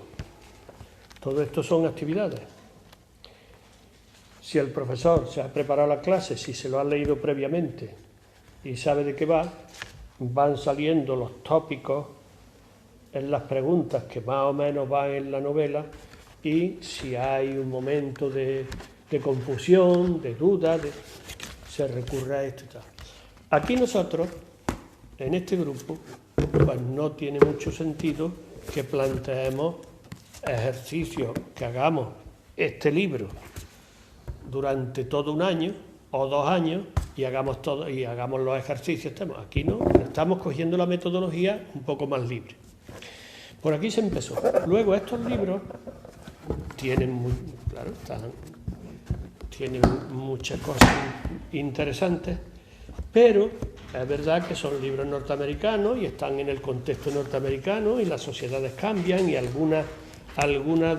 Todo esto son actividades. Si el profesor se ha preparado la clase, si se lo ha leído previamente y sabe de qué va, van saliendo los tópicos en las preguntas que más o menos van en la novela, y si hay un momento de confusión, de duda, se recurre a esto y tal. Aquí nosotros, en este grupo, pues no tiene mucho sentido que planteemos ejercicios, que hagamos este libro durante todo un año o 2 años y hagamos los ejercicios. Aquí no, estamos cogiendo la metodología un poco más libre. Por aquí se empezó. Luego estos libros tienen muchas cosas interesantes, pero es verdad que son libros norteamericanos y están en el contexto norteamericano y las sociedades cambian, y algunas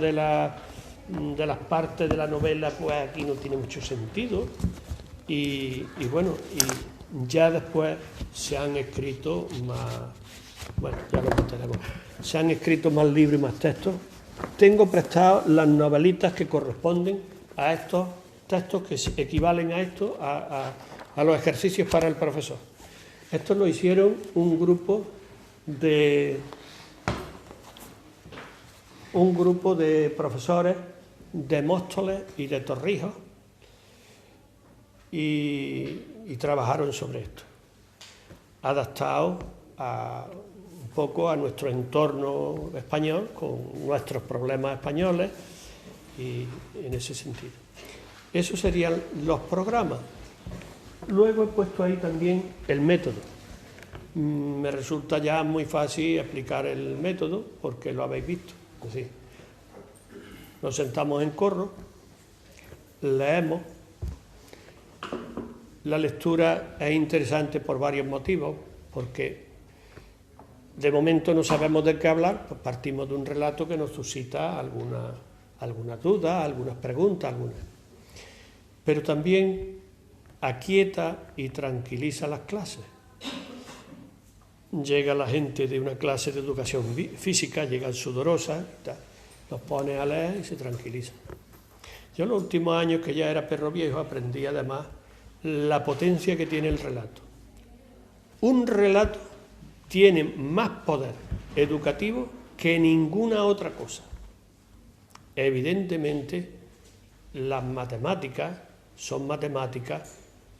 de las partes de la novela pues aquí no tiene mucho sentido, y bueno, y ya después se han escrito más, bueno, ya lo tenemos, se han escrito más libros y más textos. Tengo prestadas las novelitas que corresponden a estos textos, que equivalen a esto, a los ejercicios para el profesor. Esto lo hicieron un grupo de profesores de Móstoles y de Torrijos, y trabajaron sobre esto, adaptado un poco a nuestro entorno español, con nuestros problemas españoles, y en ese sentido. Esos serían los programas. Luego he puesto ahí también el método. Me resulta ya muy fácil explicar el método porque lo habéis visto. Es decir, nos sentamos en corro, leemos. La lectura es interesante por varios motivos, porque de momento no sabemos de qué hablar, pues partimos de un relato que nos suscita alguna duda, algunas preguntas, pero también aquieta y tranquiliza las clases. Llega la gente de una clase de educación física, llegan sudorosas, los pone a leer y se tranquiliza. Yo en los últimos años, que ya era perro viejo, aprendí además la potencia que tiene el relato. Un relato tiene más poder educativo que ninguna otra cosa. Evidentemente, las matemáticas son matemáticas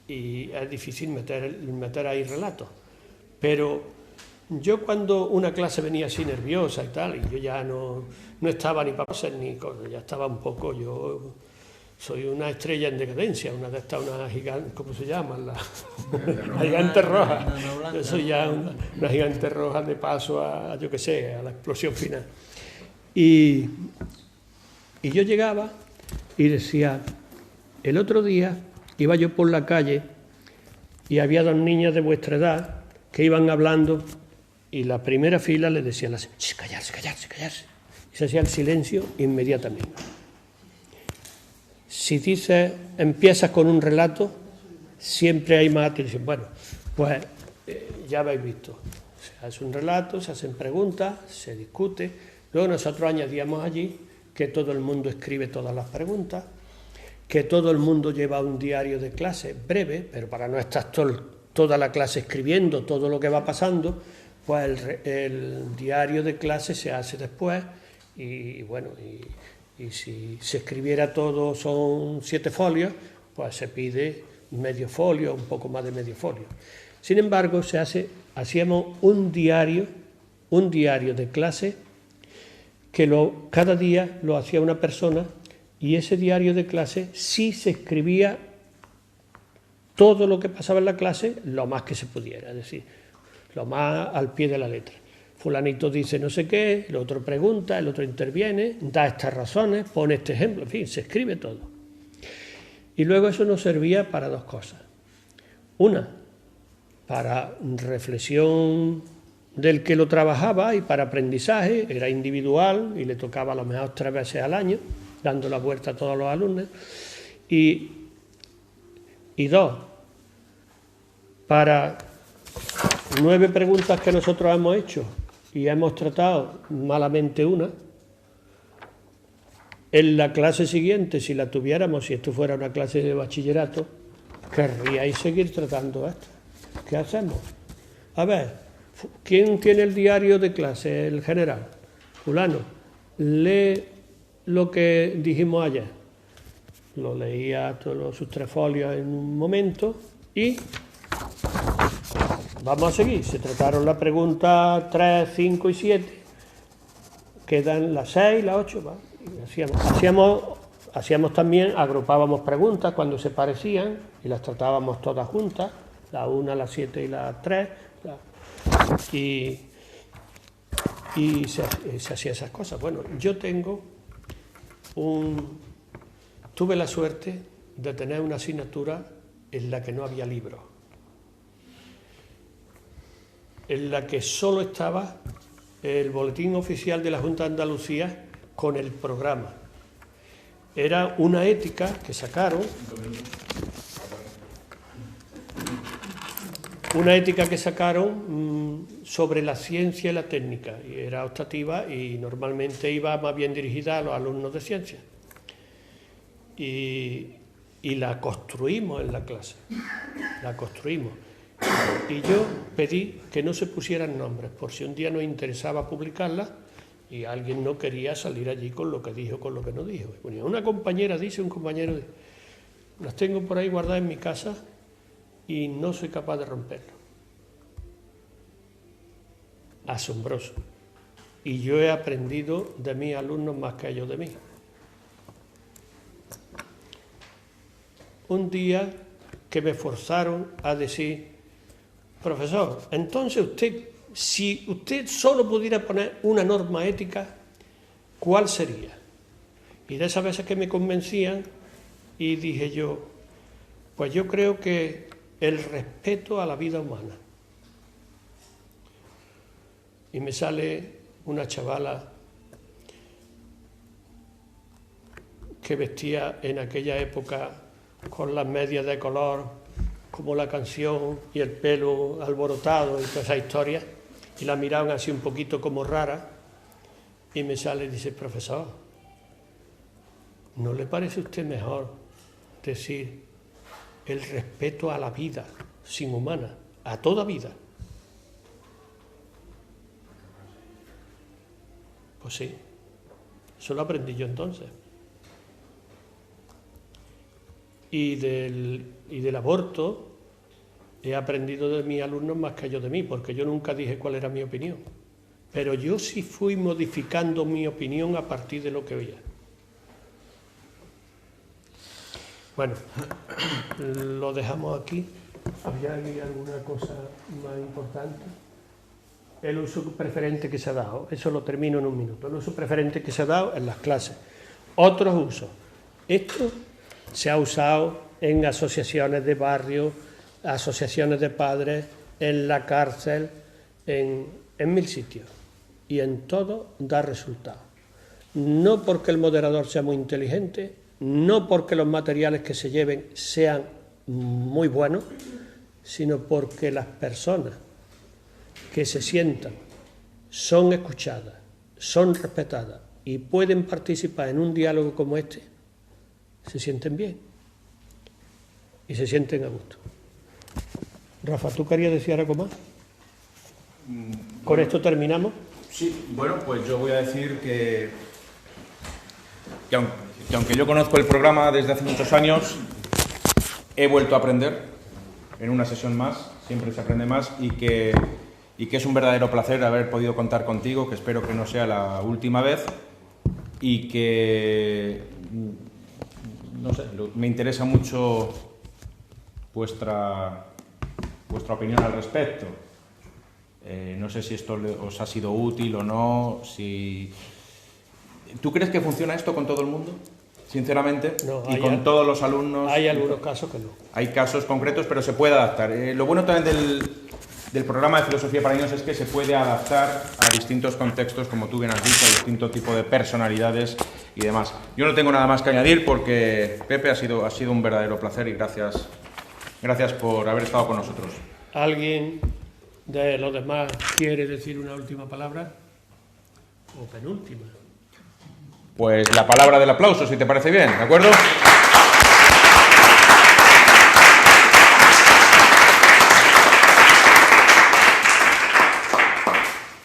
y es difícil meter ahí relatos. Pero yo, cuando una clase venía así nerviosa y tal, y yo ya no estaba ni para hacer ni cosas, ya estaba un poco, yo soy una estrella en decadencia, una gigante, ¿cómo se llama? La gigante roja. Yo soy ya una gigante roja de paso a yo qué sé, a la explosión final. Y yo llegaba y decía, el otro día iba yo por la calle y había 2 niñas de vuestra edad que iban hablando, y la primera fila le decía a la señora, callarse, callarse, callarse. Y se hacía el silencio inmediatamente. Si dices, empiezas con un relato, siempre hay más atención. Bueno, pues ya habéis visto. Se hace un relato, se hacen preguntas, se discute. Luego nosotros añadíamos allí que todo el mundo escribe todas las preguntas, que todo el mundo lleva un diario de clase breve, pero para no estar toda la clase escribiendo todo lo que va pasando, pues el diario de clase se hace después y bueno, y si se escribiera todo son 7 folios, pues se pide medio folio, un poco más de medio folio. Sin embargo, hacíamos un diario de clase que cada día lo hacía una persona, y ese diario de clase sí se escribía todo lo que pasaba en la clase lo más que se pudiera, es decir, lo más al pie de la letra. Fulanito dice no sé qué, el otro pregunta, el otro interviene, da estas razones, pone este ejemplo, en fin, se escribe todo. Y luego eso nos servía para 2 cosas. Una, para reflexión del que lo trabajaba y para aprendizaje, era individual y le tocaba a lo mejor 3 veces al año, dando la vuelta a todos los alumnos. Y 2, para 9 preguntas que nosotros hemos hecho y hemos tratado malamente una, en la clase siguiente, si la tuviéramos, si esto fuera una clase de bachillerato, querríais seguir tratando esto. ¿Qué hacemos? A ver, ¿quién tiene el diario de clase? El general. Fulano, lee lo que dijimos ayer. Lo leía todos sus 3 folios en un momento y vamos a seguir. Se trataron las preguntas 3, 5 y 7. Quedan las 6, las 8. ¿Va? Hacíamos también, agrupábamos preguntas cuando se parecían y las tratábamos todas juntas, la 1, la 7 y la 3. Y se hacía esas cosas. Bueno, yo tuve la suerte de tener una asignatura en la que no había libros, en la que solo estaba el boletín oficial de la Junta de Andalucía con el programa. Era una ética que sacaron, sobre la ciencia y la técnica, y era optativa y normalmente iba más bien dirigida a los alumnos de ciencia. Y la construimos en la clase, Y yo pedí que no se pusieran nombres, por si un día nos interesaba publicarla y alguien no quería salir allí con lo que dijo, con lo que no dijo. Bueno, una compañera dice, un compañero dice, las tengo por ahí guardadas en mi casa y no soy capaz de romperlo. Asombroso. Y yo he aprendido de mis alumnos más que ellos de mí. Un día que me forzaron a decir, profesor, entonces si usted solo pudiera poner una norma ética, ¿cuál sería? Y de esas veces que me convencían, y dije yo, pues yo creo que el respeto a la vida humana. Y me sale una chavala que vestía en aquella época con las medias de color, como la canción, y el pelo alborotado y toda esa historia, y la miraban así un poquito como rara, y me sale y dice, profesor, ¿no le parece a usted mejor decir el respeto a la vida sin humana, a toda vida? Pues sí, eso lo aprendí yo entonces. Y del aborto he aprendido de mis alumnos más que ellos de mí, porque yo nunca dije cuál era mi opinión. Pero yo sí fui modificando mi opinión a partir de lo que oía. Bueno, lo dejamos aquí. ¿Había alguna cosa más importante? El uso preferente que se ha dado, eso lo termino en un minuto. El uso preferente que se ha dado en las clases. Otros usos. Esto se ha usado en asociaciones de barrio, asociaciones de padres, en la cárcel, en 1000 sitios. Y en todo da resultado. No porque el moderador sea muy inteligente, no porque los materiales que se lleven sean muy buenos, sino porque las personas que se sientan son escuchadas, son respetadas y y pueden participar en un diálogo como este, se sienten bien y se sienten a gusto. Rafa, ¿tú querías decir algo más? ¿Con esto terminamos? Sí, bueno, pues yo voy a decir que aunque yo conozco el programa desde hace muchos años, he vuelto a aprender en una sesión más, siempre se aprende más, y que es un verdadero placer haber podido contar contigo, que espero que no sea la última vez, y que, no sé, me interesa mucho vuestra opinión al respecto. No sé si esto os ha sido útil o no. ¿Tú crees que funciona esto con todo el mundo? Sinceramente, no, y con todos los alumnos. Hay algunos casos que no. Hay casos concretos, pero se puede adaptar. Lo bueno también del programa de Filosofía para Niños es que se puede adaptar a distintos contextos, como tú bien has dicho, a distinto tipo de personalidades y demás. Yo no tengo nada más que añadir porque, Pepe, ha sido un verdadero placer y gracias por haber estado con nosotros. ¿Alguien de los demás quiere decir una última palabra? ¿O penúltima? Pues la palabra del aplauso, si te parece bien, ¿de acuerdo?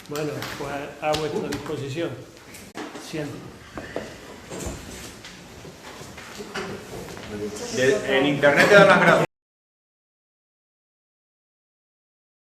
Bueno, pues a vuestra disposición. Siempre. En internet te dan las gracias.